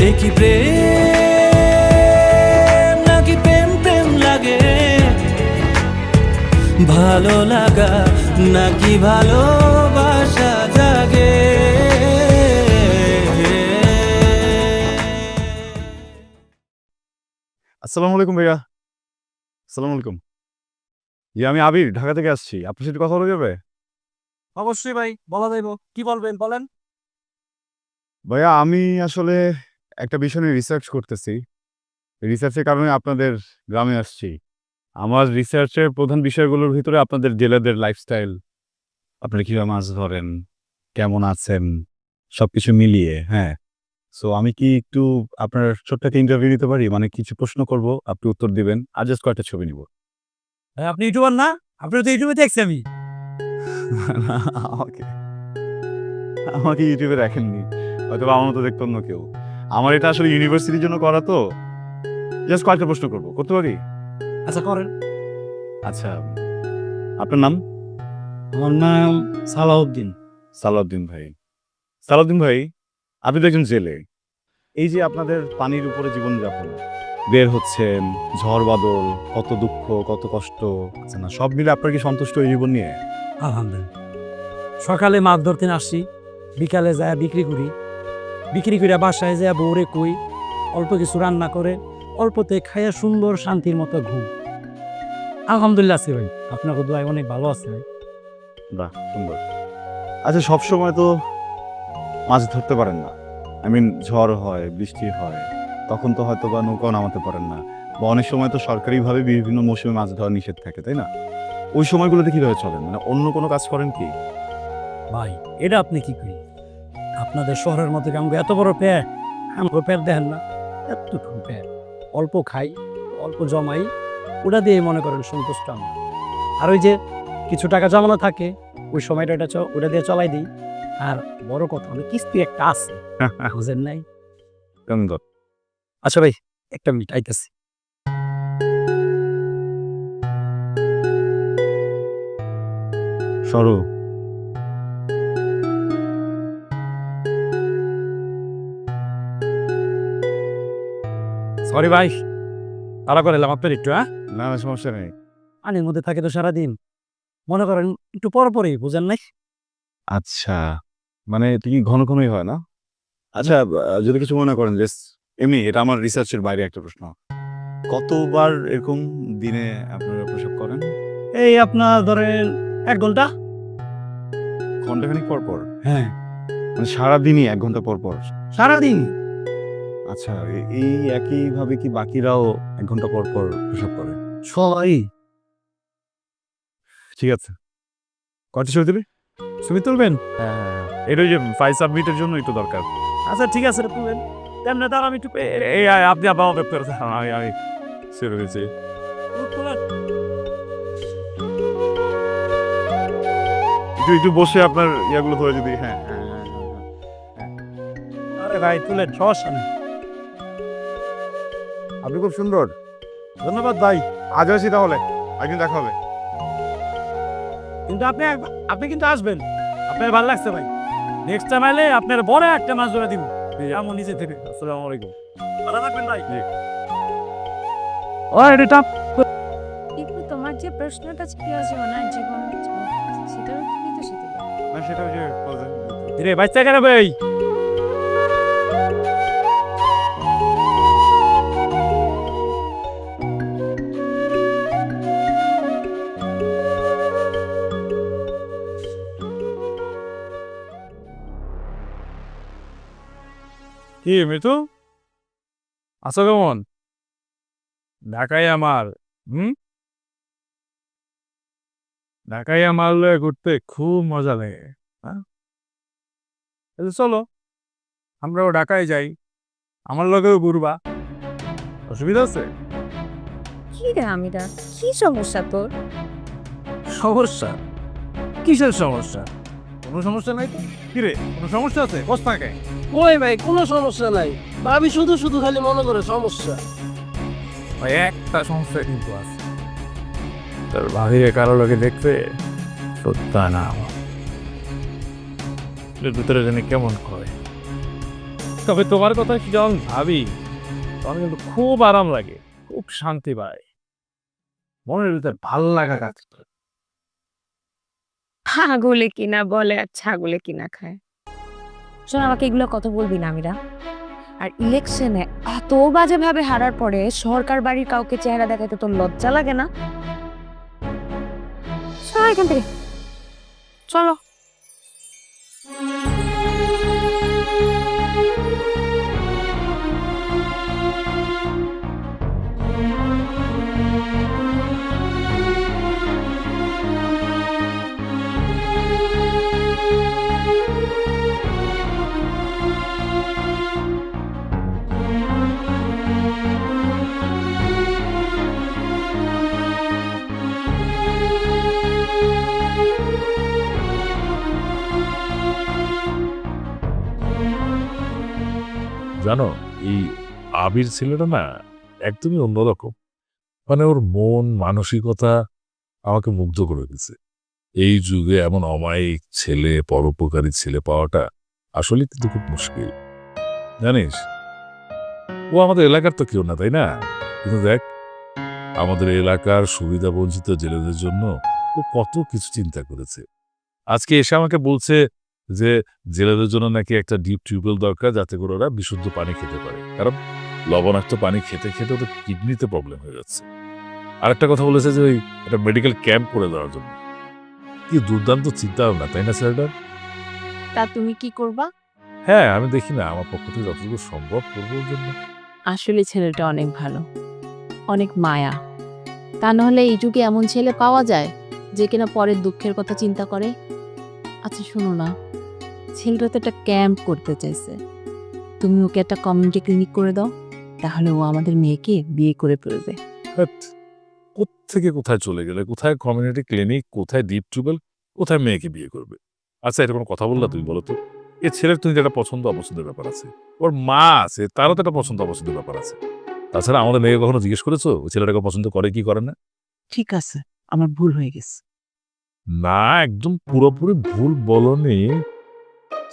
একই প্রেম নাকি প্রেম প্রেম লাগে ভালো লাগা নাকি ভালোবাসা জাগে আসসালামু আলাইকুম ভাইয়া আসসালামু আলাইকুম আমি আবির ঢাকা থেকে আসছি আপনার সাথে কথা বলা যাবে অবশ্যই ভাই বলা যাইব কি বলবেন বলেন ভাইয়া আমি আসলে একটা বিষয় নিয়ে রিসার্চ করতেছি রিসার্চের কারণে আপনাদের গ্রামে আসছি আমার রিসার্চের প্রধান বিষয়গুলোর ভিতরে আপনাদের জেলেদের লাইফস্টাইল আপনারা কীভাবে মাছ ধরেন কেমন আছেন সব কিছু মিলিয়ে হ্যাঁ সো আমি কি একটু আপনার ছোট্ট একটা ইন্টারভিউ নিতে পারি মানে কিছু প্রশ্ন করব আপনি উত্তর দিবেন আর জাস্ট কয়েকটা ছবি নিব আপনি ইউটিউবার না আপনি তো ইউটিউবে দেখছি আমি আমাকে ইউটিউবে দেখেননি হয়তো আমার মতো দেখতো অন্য কেউ আমার এটা আসলে ইউনিভার্সিটির জন্য করা তো জাস্ট কয়েকটা প্রশ্ন করবো করতে পারি আচ্ছা করেন আচ্ছা আপনার নাম আমার নাম সালাউদ্দিন সালাউদ্দিন ভাই সালাউদ্দিন ভাই আপনি তো একজন জেলে এই যে আপনাদের পানির উপরে জীবনযাপন বের হচ্ছেন ঝড় বাদল কত দুঃখ কত কষ্ট আছে না সব মিলে আপনার কি সন্তুষ্ট এই জীবন নিয়ে আলহামদুলিল্লাহ সকালে মাছ ধরতে আসছি বিকালে যায় বিক্রি করি বিক্রি করে বাসায় যায় বউরে কই অল্প কিছু রান্না করে অল্পতে খাইয়া সুন্দর শান্তির মতো ঘুম আলহামদুলিল্লাহ আছে ভাই আপনাকে দোয়ায় অনেক ভালো আছে ভাই বাহ সুন্দর আচ্ছা সব সময় তো মাছ ধরতে পারেন না আই মিন ঝড় হয় বৃষ্টি হয় তখন তো হয়তো বা নৌকাও নামাতে পারেন না বা অনেক সময় তো সরকারিভাবে বিভিন্ন মৌসুমে মাছ ধরা নিষেধ থাকে তাই না ওই সময়গুলোতে কিভাবে চলেন মানে অন্য কোনো কাজ করেন কি ভাই এটা আপনি কি করি আপনাদের শহরের মধ্যে আমাকে এত বড় পেট, আমাকে পেট দেখেন না, এতটুকু পেট, অল্প খাই, অল্প জমাই, ওটা দিয়ে মনে করেন সন্তুষ্ট আমরা। আর ওই যে কিছু টাকা জমানো থাকে, ওই সময়টা ওটা দিয়ে চলাই দিই। আর বড় কথা হলো কিস্তি একটা আছে, বুঝেন নাই? সুন্দর। আচ্ছা ভাই, একটা মিনিট আইতেছি। সরু, সরি ভাই, তারা করে এলাম আপনার একটু। হ্যাঁ, না না সমস্যা নেই। পানির মধ্যে থাকে তো সারাদিন, মনে করেন একটু পরপরই, বুঝেন নাই? আচ্ছা, মানে এটা কি ঘন ঘনই হয় না? আচ্ছা, যদি কিছু মনে করেন, যে এমনি এটা আমার রিসার্চের বাইরে একটা প্রশ্ন, কতবার এরকম দিনে আপনারা প্রসব করেন? এই আপনার ধরেন 1 ঘন্টা। ঘন্টাখানিক পর পর? হ্যাঁ, মানে সারাদিনই 1 ঘন্টা পর পর? সারাদিন। আচ্ছা, এই একইভাবে কি বাকিরাও 1 ঘন্টা পর পর প্রসব করে? সবাই। ঠিক আছে, কয়টা ছবি দিবি? ছবি তুলবেন? এটা ওই যে ফাইল সাবমিটের জন্য একটু দরকার। আচ্ছা ঠিক আছে, তুলেন। তেমনি তার আমি একটু এই আপনি আবার ওয়েব করে আমি শুরু হয়েছি। একটু বসে আপনার ইয়াগুলো ধরে যদি। হ্যাঁ, আরে ভাই তুলেন, সমস্যা নেই। আপনি খুব সুন্দর। ধন্যবাদ ভাই। আজ আসি তাহলে, একদিন দেখা হবে। কিন্তু আপনি কিন্তু আসবেন, আপনার ভালো লাগছে ভাই। নেক্সট টাইম আইলে আপনার বড় একটা মাছ ধরে দিব, এমন নিচে থেকে। আসসালামু আলাইকুম। ভালো থাকবেন ভাই। ও এটা কিন্তু তোমার যে প্রশ্নটা ছিল যে ওনার জীবন সেটার উত্তরই তো সেটা। না সেটা ওই যে রে বাচ্চা কেন ভাই? কি মিতু, আছো কেমন? ঢাকায় আমার ঢাকায় আমার লয়ে ঘুরতে খুব মজা লাগে। হ্যাঁ, চলো আমরাও ঢাকায় যাই, আমার লগেও ঘুরবা, অসুবিধা আছে? কি রে আমিরা, কি সমস্যা তোর? সমস্যা? কিসের সমস্যা? কোনো সমস্যা নাই তো। কি রে, কোনো সমস্যা আছে? বস থাকে। ওই ভাই, কোনো সমস্যা নাই। ভাবি শুধু শুধু খালি মনে করে সমস্যা। ভাই একটা সমস্যা কিন্তু আছে, তোর ভাবিরে কারো লোকে দেখতে সত্যা না আমার ভিতরে জানি কেমন করে। তবে তোমার কথা কি যখন ভাবি তখন কিন্তু খুব আরাম লাগে, খুব শান্তি পায়, মনের ভিতরে ভালো লাগা কাজ করে। ছাগলে কিনা বলে আর ছাগলে কিনা খায়। শোন, আমাকে এগুলো কথা বলবি না আমিরা। আর ইলেকশনে এত বাজেভাবে হারার পরে সরকার বাড়ির কাউকে চেহারা দেখাতে তোর লজ্জা লাগে না? চল এখান থেকে, চলো। জানো, এই আবির ছেলেটা না একদমই অন্যরকম, মানে ওর মন মানসিকতা আমাকে মুগ্ধ করে দিচ্ছে। এই যুগে এমন অমায়িক ছেলে, পরোপকারী ছেলে পাওয়াটা আসলে কিন্তু খুব মুশকিল, জানিস। ও আমাদের এলাকার তো কেউ না, তাই না? কিন্তু দেখ, আমাদের এলাকার সুবিধা বঞ্চিত জেলেদের জন্য ও কত কিছু চিন্তা করেছে। আজকে এসে আমাকে বলছে যে জেলেদের জন্য নাকি একটা ডিপ টিউবওয়েল দরকার, যাতে করে ওরা বিশুদ্ধ পানি খেতে পারে, কারণ লবণাক্ত পানি খেতে খেতে ওদের কিডনিতে প্রবলেম হয়ে যাচ্ছে। আরেকটা কথা বলেছে যে ওই একটা মেডিকেল ক্যাম্প করে দেওয়ার জন্য। কি দুর্দান্ত চিন্তা ভাবনা, তাই না স্যারটা? তা তুমি কি করবা? হ্যাঁ, আমি দেখি না আমার পক্ষ থেকে যতটুকু সম্ভব করবো ওর জন্য। আসলে ছেলেটা অনেক ভালো, অনেক মায়া। তা নাহলে এই যুগে এমন ছেলে পাওয়া যায় যে কিনা পরের দুঃখের কথা চিন্তা করে। আচ্ছা শোনো না, ছেলেটা তো একটা ক্যাম্প করতে চাইছে, তুমি ওকে একটা কমিউনিটি ক্লিনিক করে দাও, তাহলে ও আমাদের মেয়েকে বিয়ে করে ফেলবে। কোত্থেকে কোথায় চলে গেলে, কোথায় কমিউনিটি ক্লিনিক, কোথায় ডিপ টিউবওয়েল, কোথায় মেয়েকে বিয়ে করবে? আচ্ছা, এটা কোনো কথা বললা তুমি? বলো তো, এ ছেলের তুমি একটা পছন্দ অপছন্দের ব্যাপার আছে, ওর মা আছে, তারও তো একটা পছন্দ অপছন্দের ব্যাপার আছে। তাছাড়া আমাদের মেয়েকে কখনো জিজ্ঞেস করেছো ওই ছেলেটাকে পছন্দ করে কি করে না? ঠিক আছে, আমার ভুল হয়ে গেছে। না, একদম পুরোপুরি ভুল বলনি।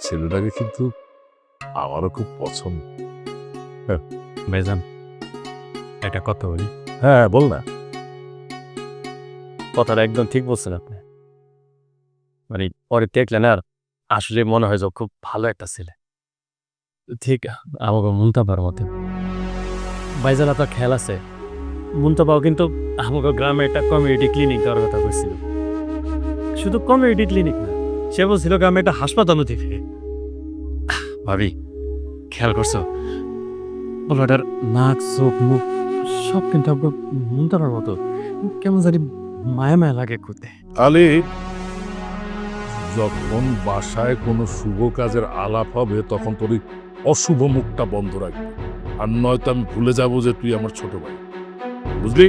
ছেলেটাকে কিন্তু আমারও খুব পছন্দ। ভাইজান একটা কথা বলি, হ্যাঁ, বল না। কথাটা একদম ঠিক বলছেন আপনি। মানে পরে দেখলেন আর আসলে মনে হয় যে ও খুব ভালো একটা ছেলে, ঠিক আমাকে মুন্তাবার মতে। ভাইজান আপনার খেয়াল আছে, মুন্তাবাও কিন্তু আমাকে গ্রামে একটা কমিউনিটি ক্লিনিক দেওয়ার কথা বলছিল। শুধু কমিউনিটি ক্লিনিক না, সে বলছিল গ্রামে একটা হাসপাতালও দিবে। ভাবি, খেয়াল করছো বলো, এটার নাক, চোখ, মুখ সব কিন্তু আপনার মুন্তাবার মতো। কেমন জানি মায়া মায়া লাগে করতে। আলী, যখন বাসায় কোনো শুভ কাজের আলাপ হবে তখন তোর এই অশুভ মুখটা বন্ধ রাখবি, আর নয়তো আমি ভুলে যাব যে তুই আমার ছোট ভাই, বুঝলি?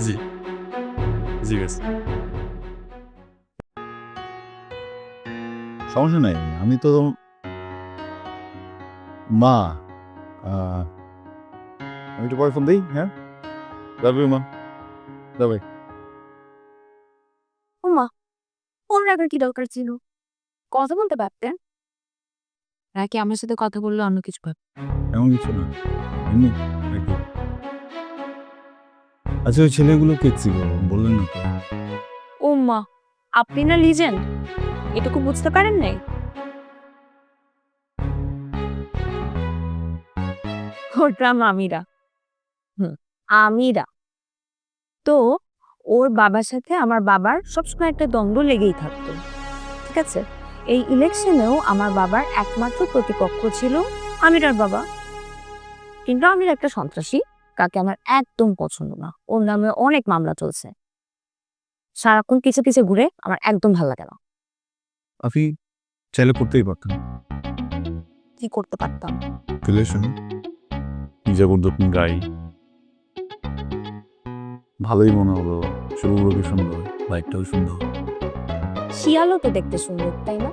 জি জি বেশ। সমস্যা নাই, আমি তো মা। আমি একটু পরে ফোন দিই। হ্যাঁ, যাবে মা, যাবে। ওমা, ফোন রাখার কি দরকার ছিল? কথা বলতে পারতেন। নাকি আমার সাথে কথা বললে অন্য কিছু ভাব? এমন কিছু না, এমনি নাকি। আচ্ছা, ওই ছেলেগুলো কে ছিল বললেন না তো? ও মা, আপনি না লিজেন্ড, এটুকু বুঝতে পারেন নাই? ওটা আমিরা। আমিরা তো ওর বাবার সাথে আমার বাবার সবসময় একটা দ্বন্দ্ব লেগেই থাকতো, ঠিক আছে? এই ইলেকশনেও আমার বাবার একমাত্র প্রতিপক্ষ ছিল আমিরার বাবা। কিন্তু আমির একটা সন্ত্রাসী, কাকে আমার একদম পছন্দ না। ওর নামে অনেক মামলা চলছে, সারাক্ষণ কিছু কিছু ঘুরে, আমার একদম ভালো লাগে না। আপনি চাইলে করতেই পারতেন কি করতে পারতাম? রিলেশন। নিজে বন্ধু গাই ভালোই মনে হলো, শুরুগুলো কি সুন্দর, বাইকটাও সুন্দর। শিয়ালও তো দেখতে সুন্দর, তাই না?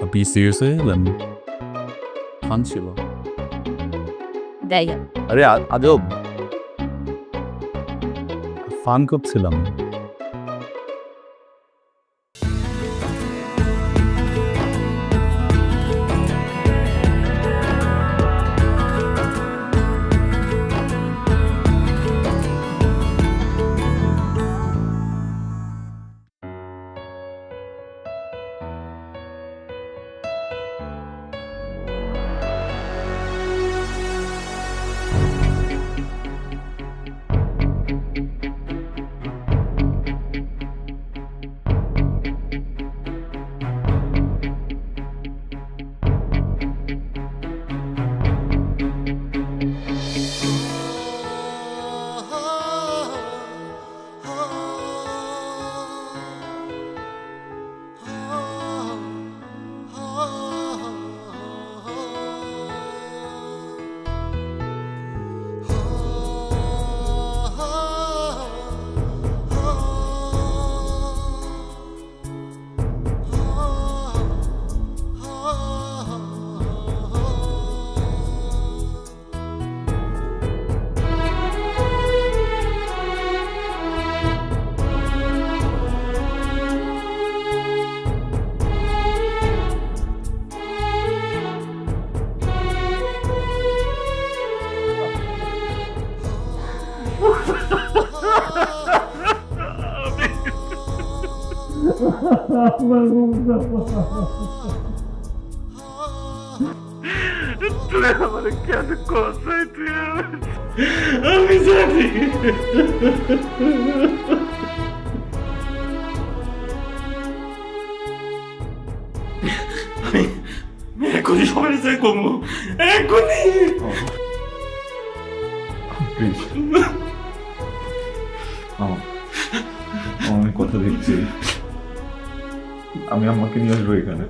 আপনি সিরিয়াসলি ফান ছিল। দেয় আরে আজব, ফান করছিলাম। এখনই সবাই চাই কমু, এখনই। প্লিজ, আমি কথা দিচ্ছি, আমি আমাকে নিয়ে আসবো এখানে।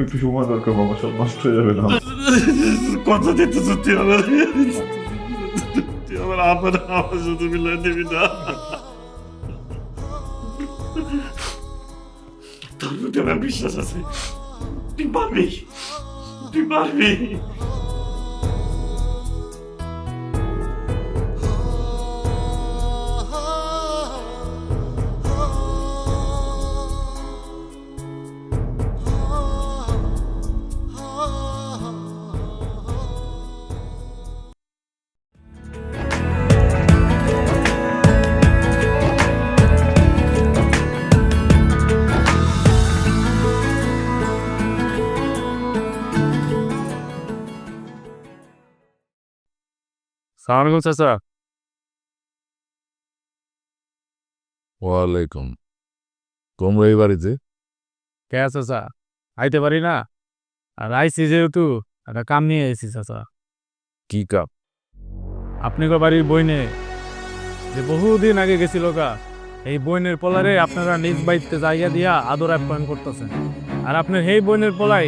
একটু সময় দরকার বাবা, সব নষ্ট হয়ে যাবে না। কথা দিতে সত্যি আমার আমার আমার শুধু মিলাই দিবি না। তোর প্রতি আমার বিশ্বাস আছে, তুই পারবি, তুই পারবি। সালাম আলাইকুম চাচা। ওয়ালাইকুম। তোমরা এই বাড়িতে? কে চাচা, আইতে পারি না? আর আইসি যেহেতু একটা কাম নিয়ে এসেছি চাচা। কি কাপ? আপনি গো বাড়ির বইনে যে বহুদিন আগে গেছিল গা, এই বইনের পোলারে আপনারা নিজ বাড়িতে জায়গা দিয়া আদর আপ্যায়ন করতেছেন। আর আপনার এই বইনের পোলাই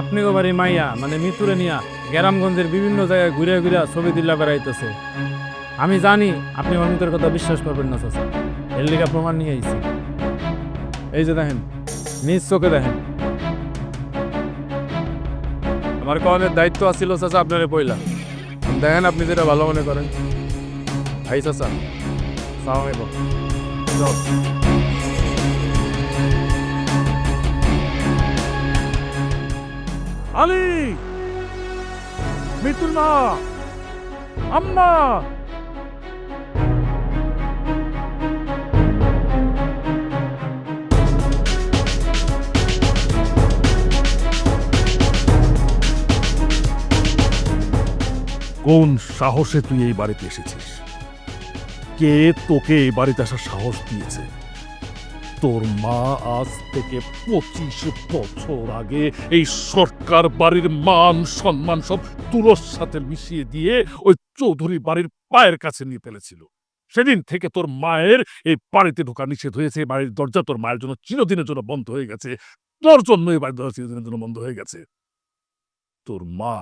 আপনি গো বাড়ির মাইয়া মানে মৃত্যুরে নিয়া গ্রামগঞ্জের বিভিন্ন জায়গায় ঘুরে ঘুরে ছবি দিল্লা বেড়াইতেছে। আমি জানি আপনি অমিতের কথা বিশ্বাস করবেন না চাচা, এর লিগা প্রমাণ নিয়ে আইছি। এই যে দেখেন, নিজ চোখে দেখেন। আমার কনের দায়িত্ব আছিল চাচা আপনারে পয়লা, দেখেন আপনি যেটা ভালো মনে করেন। ভাই চাচা, সালাম আলাইকুম। আলী, মৃত্যুর মা, আম্মা। কোন সাহসে তুই এই বাড়িতে এসেছিস? কে তোকে এই বাড়িতে আসার সাহস দিয়েছে? তোর মা আজ থেকে 25 বছর আগে এই সরকার বাড়ির মান সম্মান সব তুলোর সাথে মিশিয়ে দিয়ে ওই চৌধুরী বাড়ির পায়ের কাছে নিয়ে ফেলেছিল। সেদিন থেকে তোর মায়ের এই বাড়িতে ঢোকা নিষেধ হয়েছে। বাড়ির দরজা তোর মায়ের জন্য চিরদিনের জন্য বন্ধ হয়ে গেছে। তোর জন্য এই বাড়ির দরজা চিরদিনের জন্য বন্ধ হয়ে গেছে। তোর মা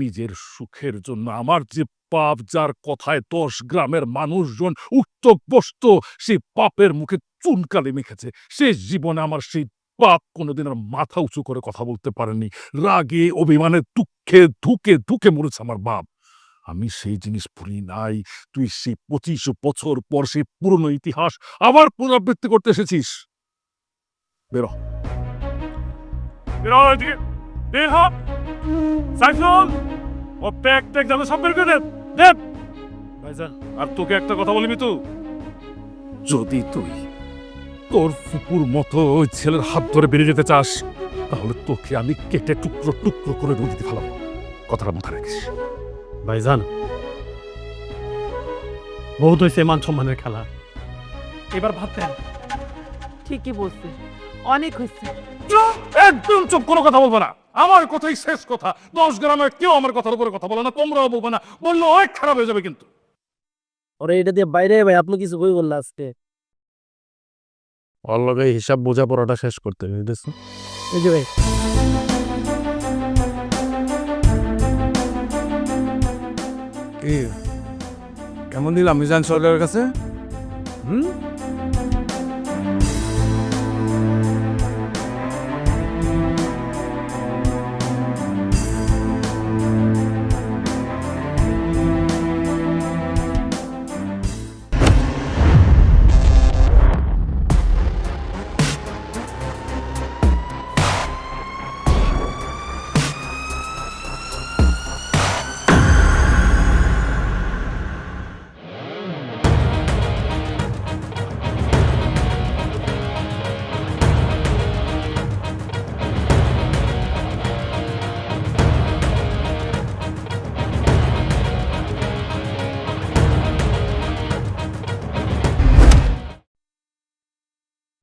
নিজের সুখের জন্য আমার যে পাপ, যার কথায় 10 গ্রামের মানুষজন উত্তক বসত, সেই পাপের মুখে চুনকালি মেখেছে। সে জীবনে আমার সেই পাপ কোনোদিন আর মাথা উঁচু করে কথা বলতে পারেনি। রাগে অভিমানে দুঃখে ধুকে ধুকে মরেছে আমার বাপ। আমি সেই জিনিস ভুলি নাই। তুই সেই 25 বছর পর সেই পুরনো ইতিহাস আবার পুনরাবৃত্তি করতে এসেছিস। বেরো, বেরো এদিকে, বের হ। সাইফুল, ও প্যাক ট্যাক যাবে সব বের করে দেন। ভাইজান, আর তোকে একটা কথা বলিবি তো, যদি তুই তোর ফুপুর মতো ওই ছেলের হাত ধরে বেরিয়ে যেতে চাস, তাহলে তোকে আমি কেটে টুকরো টুকরো করে নদীতে ফেলাবো। কথাটা মাথায় রাখিস। ভাইজান, বহুত হয়েছে মান সম্মানের খেলা, এবার ভাত দেন। ঠিকই বলছি, অনেক হয়েছে। একদম চুপ, কোনো কথা বলবো না। আমার কথাই শেষ কথা। 10 গ্রামের কেউ আমার কথার উপরে কথা বলে না, তোমরাও বলবো না। বললে অনেক খারাপ হয়ে যাবে কিন্তু। ওরে এটা দিয়ে বাইরে ভাই, আপনি কিছু কই বললা আজকে? ওর লগে হিসাব বোঝাপড়াটা শেষ করতে বুঝতেছো? এই যে ভাই, কি কেমন দিলাম মিজান সরকারের কাছে?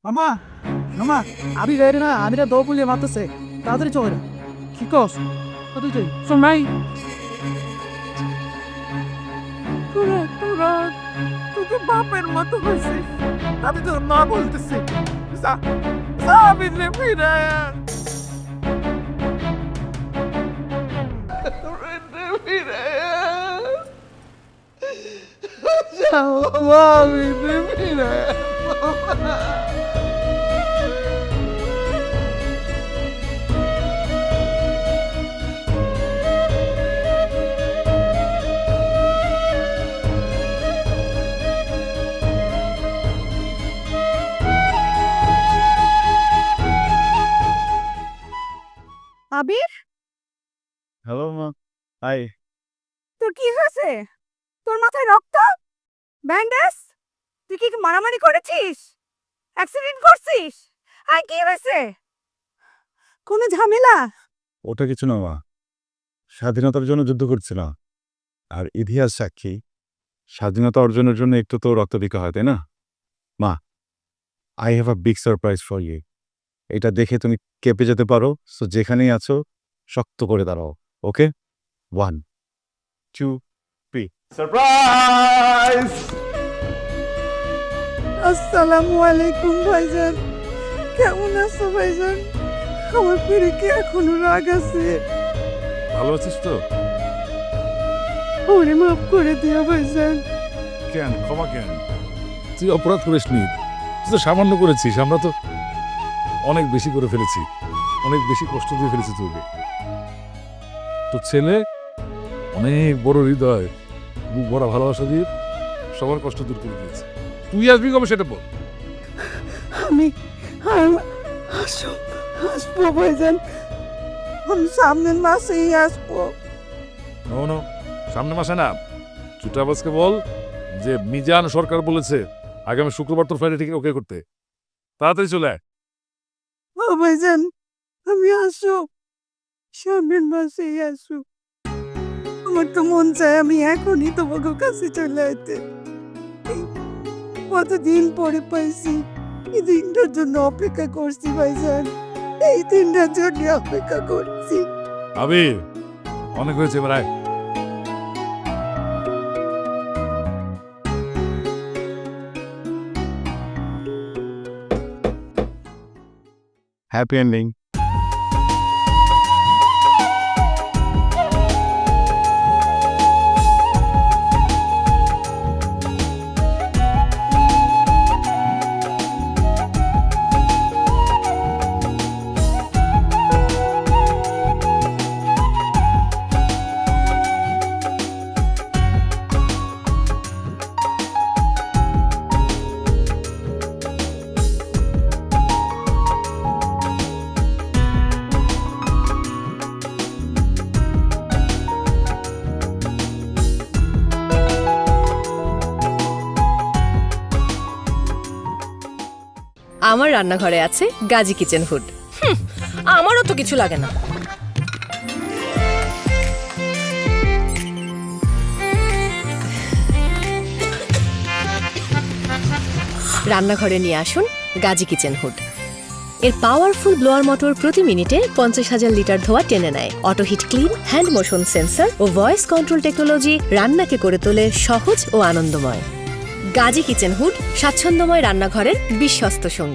মামা, মামা, আমি যাই না, আমি দৌ পুলিয়ে মারতেছে, তাড়াতাড়ি চলে না। কি কস? কোথায় যাই? সময় তোরা তোরা তুই বাপের মতো হয়েছিস, আমি তো না বলতেছি। আবিরে ফিরায় আন। আবিরে ফিরায় আন। যাও বাবা, আবিরে ফিরায় আন বাবা। আবির, হ্যালো মা, হাই। তোর কি হয়েছে? তোর মাথায় রক্ত, ব্যান্ডেজ? তুই কি মারামারি করেছিস? অ্যাক্সিডেন্ট করছিস? আর কি হয়েছে? কোনো ঝামেলা? ওটা কিছু না মা, স্বাধীনতার জন্য যুদ্ধ করছিলাম। আর ইতিহাস সাক্ষী, স্বাধীনতা অর্জনের জন্য একটু তো রক্ত দিতে হয়, তাই না? মা, I have a big surprise for you. এটা দেখে তুমি কেঁপে যেতে পারো, সো যেখানেই আছো শক্ত করে দাঁড়াও, ওকে? 1 2 3 সারপ্রাইজ! আসসালামু আলাইকুম ভাইজান, কেমন আছো ভাইজান? আমার পেরে কি এখনো রাগ আছে? ভালো আছিস তো? ওরে মাফ করে দিও ভাইজান। কেন ক্ষমা কেন? তুই অপরাধ করিস নি, তুই তো সামান্য করেছিস, আমরা তো অনেক বেশি করে ফেলেছি, অনেক বেশি কষ্ট দিয়ে ফেলেছি তোকে। তোর ছেলে অনেক বড় হৃদয়, বুক ভরা ভালোবাসা দিয়ে সবার কষ্ট দূর করে দিয়েছে। তুই আসবি কবে সেটা বল। আমি আসবো ভাইজান, আমি সামনের মাসেই আসবো। নো, সামনে মাসে না, চুটাবাসকে বল যে মিজান সরকার বলেছে আগামী শুক্রবার তোর ফ্লাইটে টিকিট ওকে করতে। তাড়াতাড়ি চলে আয়। ও ভাইজান, আমি আসো, সামনের মাসেই আসো। আমার তো মন চায় আমি এখনই তোমাকে কাছে চলে আইতে। কতদিন পরে পাইছি, এই দিনটার জন্য অপেক্ষা করছি ভাইজান, এই দিনটার জন্য অপেক্ষা করছি। আবির, অনেক হয়েছে, এবার আয়। Happy ending. আমার রান্নাঘরে আছে গাজী কিচেন হুড। আমারও তো কিছু লাগে না। রান্নাঘরে নিয়ে আসুন গাজী কিচেন হুড। এর পাওয়ারফুল ব্লোয়ার মোটর প্রতি মিনিটে 50,000 লিটার ধোয়া টেনে নেয়। Auto heat clean, hand motion sensor ও ভয়েস কন্ট্রোল টেকনোলজি রান্নাকে করে তোলে সহজ ও আনন্দময়। গাজী কিচেন হুড স্বাচ্ছন্দ্যময় রান্নাঘরের বিশ্বস্ত সঙ্গী।